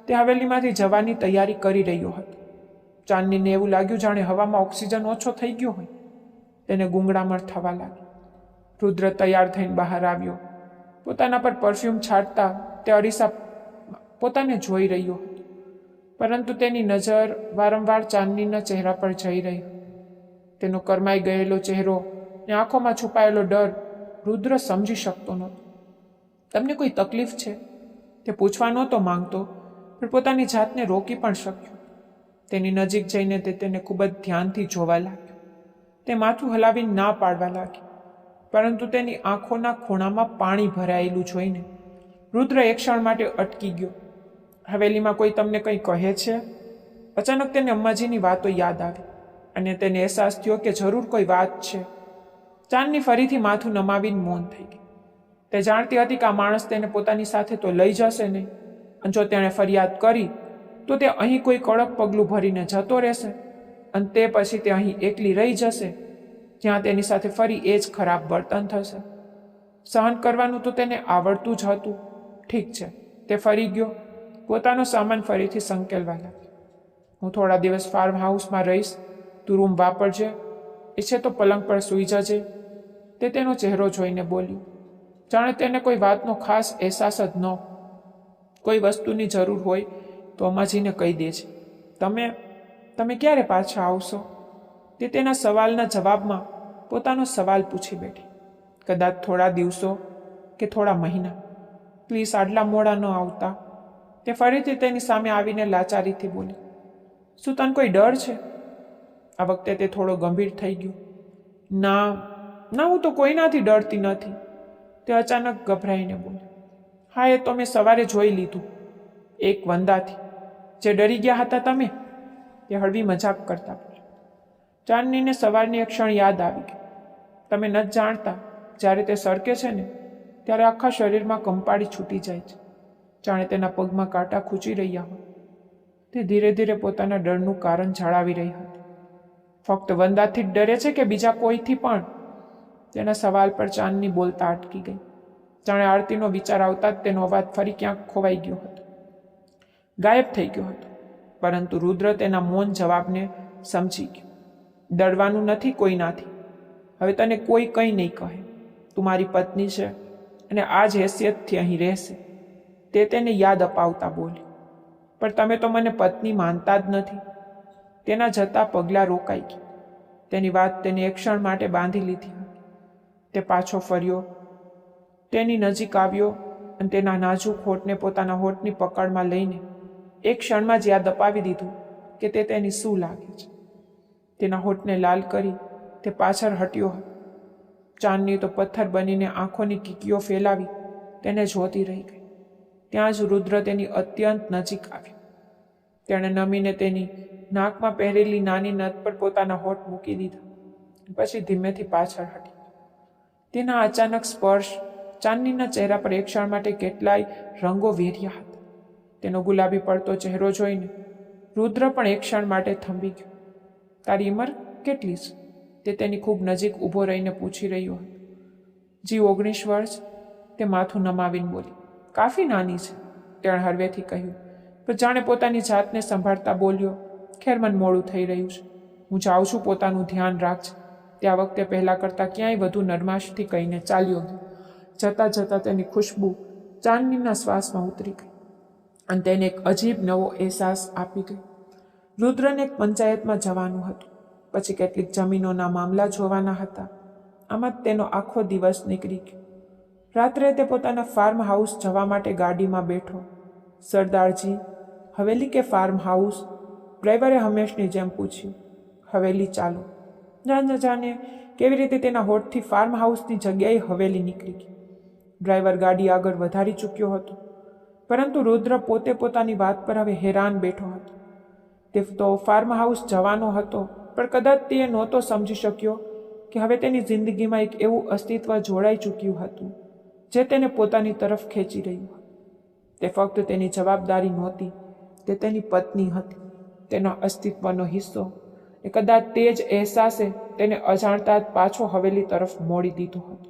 તે હવેલીમાંથી જવાની તૈયારી કરી રહ્યો હતો. ચાંદનીને એવું લાગ્યું જાણે હવામાં ઓક્સિજન ઓછો થઈ ગયો હોય. તેને ગૂંગળામણ થવા લાગી. રુદ્ર તૈયાર થઈને બહાર આવ્યો. પોતાના પર પરફ્યુમ છાંટતા તે અરીસા પોતાને જોઈ રહ્યો હતો, પરંતુ તેની નજર વારંવાર ચાંદનીના ચહેરા પર જઈ રહી. તેનો કરમાઈ ગયેલો ચહેરો ને આંખોમાં છુપાયેલો ડર રુદ્ર સમજી શકતો નહોતો. તમને કોઈ તકલીફ છે? તે પૂછવા નહોતો માંગતો, પણ પોતાની જાતને રોકી પણ શક્યો. તેની નજીક જઈને તેને ખૂબ જ ધ્યાનથી જોવા લાગ્યો. તે માથું હલાવીને ના પાડવા લાગી, પરંતુ તેની આંખોના ખૂણામાં પાણી ભરાયેલું જોઈને રુદ્ર એક ક્ષણ માટે અટકી ગયો. હવેલીમાં કોઈ તમને કંઈ કહે છે? અચાનક તેને અમ્માજીની વાતો યાદ આવી અને તેને અહેસાસ થયો કે જરૂર કોઈ વાત છે. ચાંદની ફરીથી માથું નમાવીને મૌન થઈ ગઈ. તે જાણતી હતી કે આ માણસ તેને પોતાની સાથે તો લઈ જશે નહીં, અને જો તેણે ફરિયાદ કરી તો તે અહીં કોઈ કડક પગલું ભરીને જતો રહેશે, અને તે પછી તે અહીં એકલી રહી જશે, જ્યાં તેની સાથે ફરી એ જ ખરાબ વર્તન થશે. સહન કરવાનું તો તેને આવડતું જ હતું. ઠીક છે, તે ફરી ગયો. પોતાનો સામાન ફરીથી સંકેલવા લાગ્યો. હું થોડા દિવસ ફાર્મ હાઉસમાં રહીશ, તું રૂમ વાપરજે, ઈચ્છે તો પલંગ પર સૂઈ જજે. તે તેનો ચહેરો જોઈને બોલ્યું. જાણે તેને કોઈ વાતનો ખાસ અહેસાસ જ ન. કોઈ વસ્તુની જરૂર હોય તો અમાજીને કહી દે છે, તમે ક્યારે પાછા આવશો? તે તેના સવાલના જવાબમાં પોતાનો સવાલ પૂછી બેઠી. કદાચ થોડા દિવસો કે થોડા મહિના. પ્લીઝ આટલા મોડા ન આવતા. તે ફરીથી તેની સામે આવીને લાચારીથી બોલી. શું તને કોઈ ડર છે? આ વખતે તે થોડો ગંભીર થઈ ગયો. ના, હું તો કોઈનાથી ડરતી નથી. તે અચાનક ગભરાઈને બોલી. હા, એ તો મેં સવારે જોઈ લીધું. એક વંદાથી જે ડરી ગયા હતા તમે. તે હળવી મજાક કરતા બોલી. ચાંદનીને સવારની એક ક્ષણ યાદ આવી ગઈ. તમે નથી જાણતા, જ્યારે તે સરકે છે ને ત્યારે આખા શરીરમાં કંપાળી છૂટી જાય છે, જાણે તેના પગમાં કાંટા ખૂંચી રહ્યા હોય. તે ધીરે ધીરે પોતાના ડરનું કારણ જણાવી રહી હતી. ફક્ત વંદાથી જ ડરે છે કે બીજા કોઈથી પણ? તેના સવાલ પર ચાંદની બોલતા અટકી ગઈ. જાણે આરતીનો વિચાર આવતા જ તેનો અવાજ ફરી ક્યાંક ખોવાઈ ગયો હતો, ગાયબ થઈ ગયો હતો. પરંતુ રુદ્ર તેના મૌન જવાબને સમજી ગયો. ડરવાનું નથી કોઈનાથી. હવે તને કોઈ કંઈ નહીં કહે. તું મારી પત્ની છે અને આ જ હેસિયતથી અહીં રહેશે. તે તેને યાદ અપાવતા બોલી. પણ તમે તો મને પત્ની માનતા જ નથી. તેના જતા પગલાં રોકાઈ ગઈ. તેની વાત તેને એક ક્ષણ માટે બાંધી લીધી હતી. તે પાછો ફર્યો, તેની નજીક આવ્યો અને તેના નાજુક હોઠને પોતાના હોઠની પકડમાં લઈને એક ક્ષણમાં જ યાદ અપાવી દીધું કે તે તેની શું લાગે છે. તેના હોઠને લાલ કરી તે પાછળ હટ્યો હતો. ચાંદની તો પથ્થર બનીને આંખોની કીકીઓ ફેલાવી તેને જોતી રહી ગઈ. ત્યાં જ રુદ્ર તેની અત્યંત નજીક આવ્યો. તેણે નમીને તેની નાકમાં પહેરેલી નાની નથ પર પોતાના હોઠ મૂકી દીધા. પછી ધીમેથી પાછળ હટી. તેના અચાનક સ્પર્શ ચાંદનીના ચહેરા પર એક ક્ષણ માટે કેટલાય રંગો વેર્યા હતા. તેનો ગુલાબી પડતો ચહેરો જોઈને રુદ્ર પણ એક ક્ષણ માટે થંભી ગયો. તારી ઉંમર કેટલી છે? તે તેની ખૂબ નજીક ઊભો રહીને પૂછી રહ્યો હતો. જી 19 વર્ષ. તે માથું નમાવીને બોલી. કાફી નાની છે, તેણે હળવેથી કહ્યું. પણ જાણે પોતાની જાતને સંભાળતા બોલ્યો, ખેર મને મોડું થઈ રહ્યું છે, હું જાઉં છું, પોતાનું ધ્યાન રાખજે. તે આ વખતે પહેલાં કરતાં ક્યાંય વધુ નરમાશથી કહીને ચાલ્યો ગયો. જતાં જતાં તેની ખુશ્બુ ચાંદનીના શ્વાસમાં ઉતરી ગઈ અને તેને એક અજીબ નવો અહેસાસ આપી ગઈ. રુદ્રને એક પંચાયતમાં જવાનું હતું, પછી કેટલીક જમીનોના મામલા જોવાના હતા. આમાં તેનો આખો દિવસ નીકળી ગયો. રાત્રે તે પોતાના ફાર્મ હાઉસ જવા માટે ગાડીમાં બેઠો. સરદારજી, હવેલી કે ફાર્મ હાઉસ? ડ્રાઈવરે હંમેશની જેમ પૂછ્યું. હવેલી ચાલો. જાને કેવી રીતે તેના હોઠથી ફાર્મ હાઉસની જગ્યાએ હવેલી નીકળી ગઈ. ડ્રાઈવર ગાડી આગળ વધારી ચૂક્યો હતો, પરંતુ રુદ્ર પોતે પોતાની વાત પર હવે હેરાન બેઠો હતો. તે તો ફાર્મ હાઉસ જવાનો હતો, પણ કદાચ તે નહોતો સમજી શક્યો કે હવે તેની જિંદગીમાં એક એવું અસ્તિત્વ જોડાઈ ચૂક્યું હતું જે તેને પોતાની તરફ ખેંચી રહ્યું હતું. તે ફક્ત તેની જવાબદારી નહોતી, તે તેની પત્ની હતી, તેના અસ્તિત્વનો હિસ્સો. એ કદાચ તે જ અહેસાસે તેને અજાણતા જ પાછો હવેલી તરફ મોડી દીધો હતો.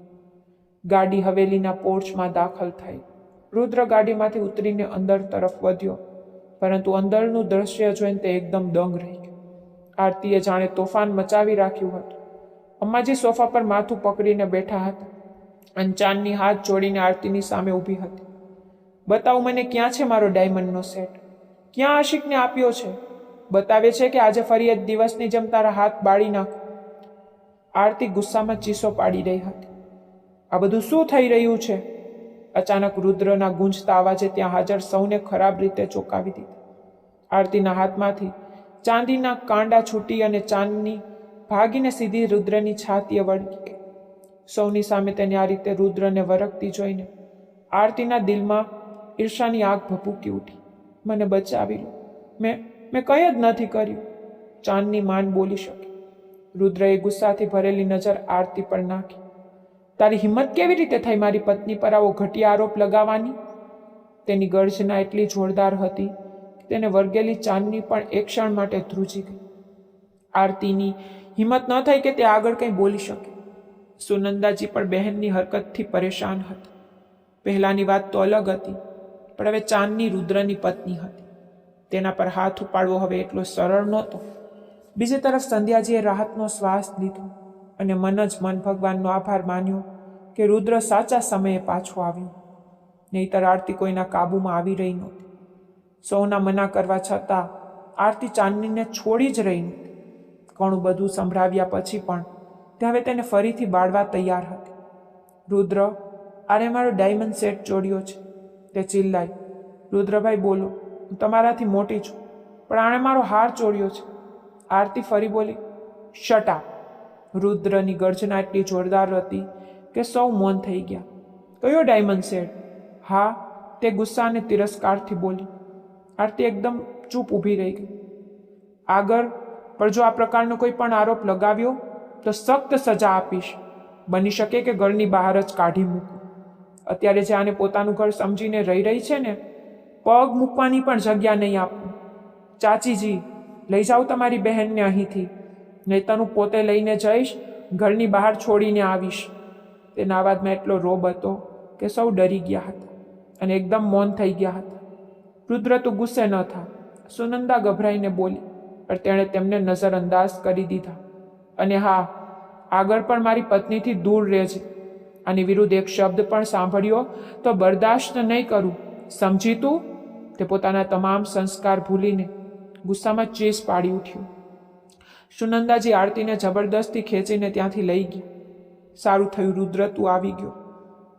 ગાડી હવેલીના પોર્ચમાં દાખલ થઈ. રુદ્ર ગાડીમાંથી ઉતરીને અંદર તરફ વધ્યો, પરંતુ અંદરનું દ્રશ્ય જોઈને તે એકદમ દંગ રહી ગયો. આરતીએ જાણે તોફાન મચાવી રાખ્યું હતું. અમ્માજી સોફા પર માથું પકડીને બેઠા હતા અને ચાંદની હાથ જોડીને આરતીની સામે ઊભી હતી. બતાવ મને, ક્યાં છે મારો ડાયમંડનો સેટ? ક્યાં આશિકને આપ્યો છે? બતાવે છે કે આજે ફરી એક દિવસની જેમ તારા હાથ બાળી નાખ. આરતી ગુસ્સામાં ચીસો પાડી રહી હતી. આ બધું શું થઈ રહ્યું છે? અચાનક રુદ્રના ગુંજતા અવાજે ત્યાં હાજર સૌને ખરાબ રીતે ચોંકાવી દીધા. આરતીના હાથમાંથી ચાંદીના કાંડા છૂટી અને ચાંદની ભાગીને સીધી રુદ્રની છાતીએ વળગી ગઈ. સૌની સામે તેને આ રીતે રુદ્રને વરખતી જોઈને આરતીના દિલમાં ઈર્ષાની આગ ભભૂકી ઉઠી. મને બચાવી લો, મેં કંઈ જ નથી કર્યું, ચાંદની માંડ બોલી શકી. રુદ્રએ ગુસ્સાથી ભરેલી નજર આરતી પર નાખી. તારી હિંમત કેવી રીતે થઈ મારી પત્ની પર આવો ઘટિયા આરોપ લગાવવાની? તેની ગર્જના એટલી જોરદાર હતી કે તેને વળગેલી ચાંદની પણ એક ક્ષણ માટે ધ્રુજી ગઈ. આરતીની હિંમત ન થઈ કે તે આગળ કંઈ બોલી શકે. સુનંદાજી પણ બહેનની હરકતથી પરેશાન હતા. પહેલાની વાત તો અલગ હતી, પણ હવે ચાંદની રુદ્રની પત્ની હતી. તેના પર હાથ ઉપાડવો હવે એટલો સરળ નહોતો. બીજી તરફ સંધ્યાજીએ રાહતનો શ્વાસ લીધો અને મન જ મન ભગવાનનો આભાર માન્યો કે રુદ્ર સાચા સમયે પાછો આવ્યો, નહીંતર આરતી કોઈના કાબૂમાં આવી રહી નહોતી. સૌના મના કરવા છતાં આરતી ચાંદનીને છોડી જ રહી નહોતી. ઘણું બધું સંભળાવ્યા પછી પણ તે હવે તેને ફરીથી બાળવા તૈયાર હતી. રુદ્ર, આરે મારો ડાયમંડ સેટ ચોર્યો છે, તે ચિલ્લાઈ. રુદ્રભાઈ બોલો, હું તમારાથી મોટી છું, પણ આણે મારો હાર ચોર્યો છે. આરતી ફરી બોલી, શટ અપ. રુદ્રની ગર્જના એટલી જોરદાર હતી કે સૌ મૌન થઈ ગયા. કયો ડાયમંડ સેટ? હા, તે ગુસ્સા અને તિરસ્કારથી બોલી. આરતી એકદમ ચૂપ ઊભી રહી ગઈ. આગળ પણ જો આ પ્રકારનો કોઈ પણ આરોપ લગાવ્યો તો સખ્ત સજા આપીશ. બની શકે કે ઘરની બહાર જ કાઢી મૂકું. અત્યારે જે આને પોતાનું ઘર સમજીને રહી છે ને, પગ મૂકવાની પણ જગ્યા નહીં આપું. ચાચીજી, લઈ જાઓ તમારી બહેનને અહીંથી, નહીંતર હું પોતે લઈને જઈશ, ઘરની બહાર છોડીને આવીશ. તેના અવાજમાં એટલો રોબ હતો કે સૌ ડરી ગયા હતા અને એકદમ મૌન થઈ ગયા હતા. રુદ્ર તો ગુસ્સે ન થા. સુનંદા ગભરાઈને બોલી, પણ તેણે તેમને નજરઅંદાજ કરી દીધા. અને હા, આગળ પણ મારી પત્નીથી દૂર રહેજે. આની વિરુદ્ધ એક શબ્દ પણ સાંભળ્યો તો બરદાશ્ત નહીં કરું, સમજી તું? તે પોતાના તમામ સંસ્કાર ભૂલીને ગુસ્સામાં ચીસ પાડી ઉઠ્યો. સુનંદાજી આરતીને જબરદસ્તી ખેંચીને ત્યાંથી લઈ ગયા. સારું થયું રુદ્ર તું આવી ગયો,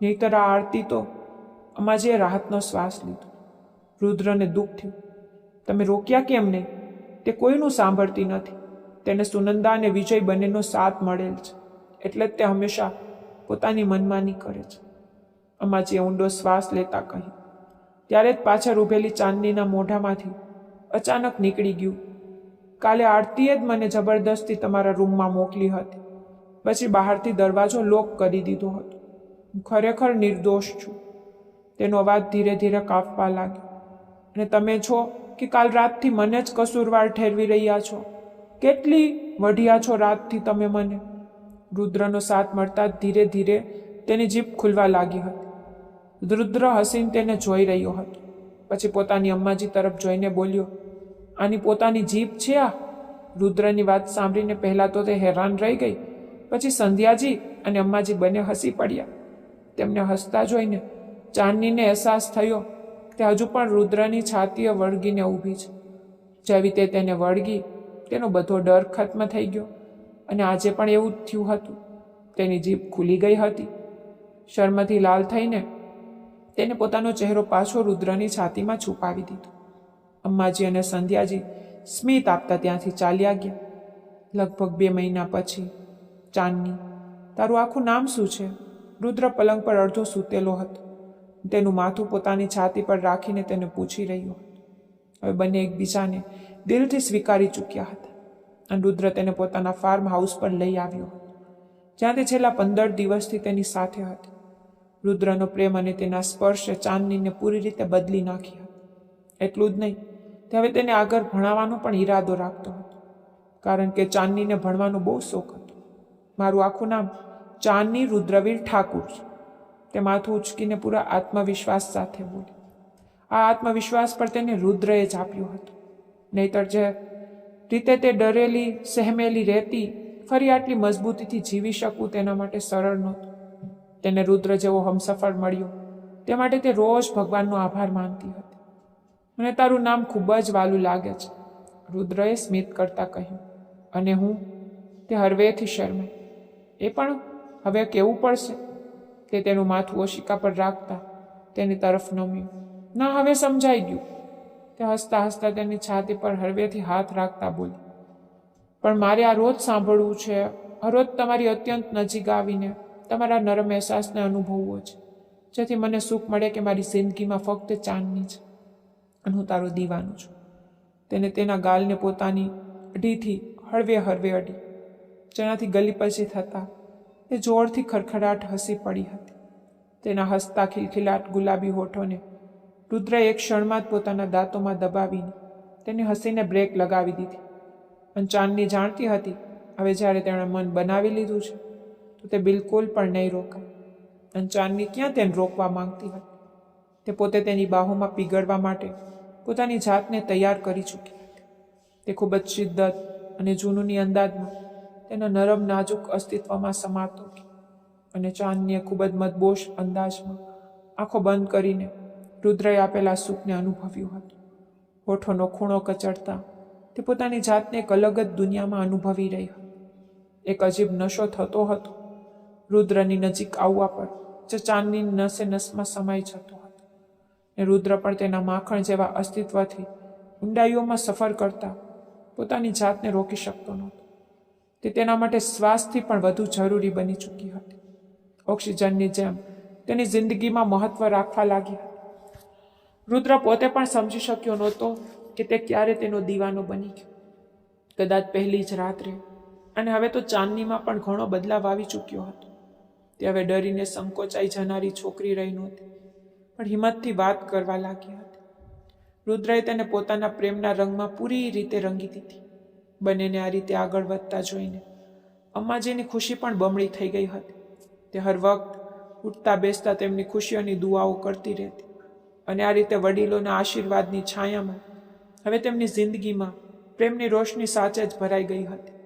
નહીંતર આ આરતી તો. અમાજીએ રાહતનો શ્વાસ લીધો. રુદ્રને દુઃખ થયું. તમે રોક્યા કેમ નહીં? તે કોઈનું સાંભળતી નથી. તેને સુનંદા અને વિજય બંનેનો સાથ મળેલ છે, એટલે જ તે હંમેશા પોતાની મનમાની કરે છે. અમાજીએ ઊંડો શ્વાસ લેતા કહ્યું. ત્યારે જ પાછળ ઊભેલી ચાંદનીના મોઢામાંથી અચાનક નીકળી ગયું, કાલે આરતીએ જ મને જબરદસ્તી તમારા રૂમમાં મોકલી હતી, પછી બહારથી દરવાજો લોક કરી દીધો હતો. હું ખરેખર નિર્દોષ છું. તેનો અવાજ ધીરે ધીરે કાપવા લાગ્યો. અને તમે છો કે કાલ રાતથી મને જ કસૂરવાર ઠેરવી રહ્યા છો? કેટલી વઢ્યા છો રાતથી તમે મને? રુદ્રનો સાથ મળતા જ ધીરે ધીરે તેની જીભ ખુલવા લાગી હતી. રુદ્ર હસીને તેને જોઈ રહ્યો હતો. પછી પોતાની અમ્માજી તરફ જોઈને બોલ્યો, આની પોતાની જીભ છે આ? રુદ્રની વાત સાંભળીને પહેલાં તો તે હેરાન રહી ગઈ, પછી સંધ્યાજી અને અમ્માજી બંને હસી પડ્યા. તેમને હસતા જોઈને ચાંદનીને અહેસાસ થયો તે હજુ પણ રુદ્રની છાતીએ વળગીને ઊભી છે. જેવી તે તેને વળગી, તેનો બધો ડર ખત્મ થઈ ગયો. અને આજે પણ એવું જ થયું હતું. તેની જીભ ખુલી ગઈ હતી. શરમથી લાલ થઈને તેને પોતાનો ચહેરો પાછો રુદ્રની છાતીમાં છુપાવી દીધો. અમ્માજી અને સંધ્યાજી સ્મિત આપતા ત્યાંથી ચાલ્યા ગયા. લગભગ 2 મહિના પછી. ચાંદની, તારું આખું નામ શું છે? રુદ્ર પલંગ પર અડધો સૂતેલો હતો. તેનું માથું પોતાની છાતી પર રાખીને તેને પૂછી રહ્યો હતો. હવે બંને એકબીજાને દિલથી સ્વીકારી ચૂક્યા હતા. અને રુદ્ર તેને પોતાના ફાર્મ હાઉસ પર લઈ આવ્યો હતો, જ્યાં તે છેલ્લા 15 દિવસથી તેની સાથે હતી. રુદ્રનો પ્રેમ અને તેના સ્પર્શે ચાંદનીને પૂરી રીતે બદલી નાખી હતી. એટલું જ નહીં, તે હવે તેને આગળ ભણાવવાનો પણ ઈરાદો રાખતો હતો, કારણ કે ચાંદનીને ભણવાનો બહુ શોખ હતો. મારું આખું નામ ચાંદની રુદ્રવીર ઠાકુર છે. તે માથું ઉચકીને પૂરા આત્મવિશ્વાસ સાથે બોલી. આ આત્મવિશ્વાસ પર તેને રુદ્રએ જ આપ્યો હતો. નહીતર જે રીતે તે ડરેલી સહેમેલી રહેતી, ફરી આટલી મજબૂતીથી જીવી શકવું તેના માટે સરળ નહોતું. તેને રુદ્ર જેવો હમસફર મળ્યો તે માટે તે રોજ ભગવાનનો આભાર માનતી હતી. મને તારું નામ ખૂબ જ વાલું લાગે છે, રુદ્રએ સ્મિત કરતા કહ્યું. અને હું? તે હળવેથી શરમાઈ. એ પણ હવે કેવું પડશે? તે તેનું માથું ઓશિકા પર રાખતા તેની તરફ નમ્યું. ના, હવે સમજાઈ ગયું. તે હસતા હસતા તેની છાતી પર હળવેથી હાથ રાખતા બોલી. પણ મારે આ રોજ સાંભળવું છે, હરોજ તમારી અત્યંત નજીક આવીને તમારા નરમ અહેસાસને અનુભવવો છે, જેથી મને સુખ મળે કે મારી જિંદગીમાં ફક્ત ચાંદની છે અને હું તારો દીવાનો છું. તેને તેના ગાલને પોતાની અડીથી હળવે હળવે અડી, જેનાથી ગલી પછી થતાં તે જોરથી ખડખડાટ હસી પડી હતી. તેના હસતા ખિલખિલાટ ગુલાબી હોઠોને રુદ્રએ એક ક્ષણમાં જ પોતાના દાંતોમાં દબાવીને તેને હસીને બ્રેક લગાવી દીધી. અને ચાંદની જાણતી હતી હવે જ્યારે તેણે મન બનાવી લીધું છે તો તે બિલકુલ પણ નહીં રોકાય. અને ચાંદની ક્યાં તેને રોકવા માંગતી હતી? તે પોતે તેની બાહોમાં પીગળવા માટે પોતાની જાતને તૈયાર કરી ચૂકી હતી. તે ખૂબ જ શિદ્દત અને જૂનૂની અંદાજમાં તેના નરમ નાજુક અસ્તિત્વમાં સમાતો. અને ચાંદનીએ ખૂબ જ મદબોશ અંદાજમાં આંખો બંધ કરીને રુદ્રએ આપેલા સુખને અનુભવ્યું હતું. હોઠોનો ખૂણો કચડતા તે પોતાની જાતને એક અલગ જ દુનિયામાં અનુભવી રહી હતી. એક અજીબ નશો થતો હતો રુદ્રની નજીક આવવા પર, જે ચાંદનીની નસે નસમાં સમાઈ જતો હતો. ને રુદ્ર પણ તેના માખણ જેવા અસ્તિત્વથી ઊંડાઈઓમાં સફર કરતા પોતાની જાતને રોકી શકતો નહોતો. તે તેના માટે શ્વાસથી પણ વધુ જરૂરી બની ચૂકી હતી. ઓક્સિજનની જેમ તેની જિંદગીમાં મહત્વ રાખવા લાગી હતી. રુદ્ર પોતે પણ સમજી શક્યો નહોતો કે તે ક્યારે તેનો દીવાનો બની ગયો. કદાચ પહેલી જ રાત્રે. અને હવે તો ચાંદનીમાં પણ ઘણો બદલાવ આવી ચૂક્યો હતો. તે હવે ડરીને સંકોચાઈ જનારી છોકરી રહી નહોતી, પણ હિંમતથી વાત કરવા લાગી હતી. રુદ્રએ તેને પોતાના પ્રેમના રંગમાં પૂરી રીતે રંગી દીધી. બંનેને આ રીતે આગળ વધતા જોઈને અમ્માજીની ખુશી પણ બમણી થઈ ગઈ હતી. તે હર વખત ઉઠતા બેસતા તેમની ખુશીઓની દુઆઓ કરતી રહેતી, અને આ રીતે વડીલોના આશીર્વાદની છાયામાં હવે તેમની જિંદગીમાં પ્રેમની રોશની સાચે જ ભરાઈ ગઈ હતી.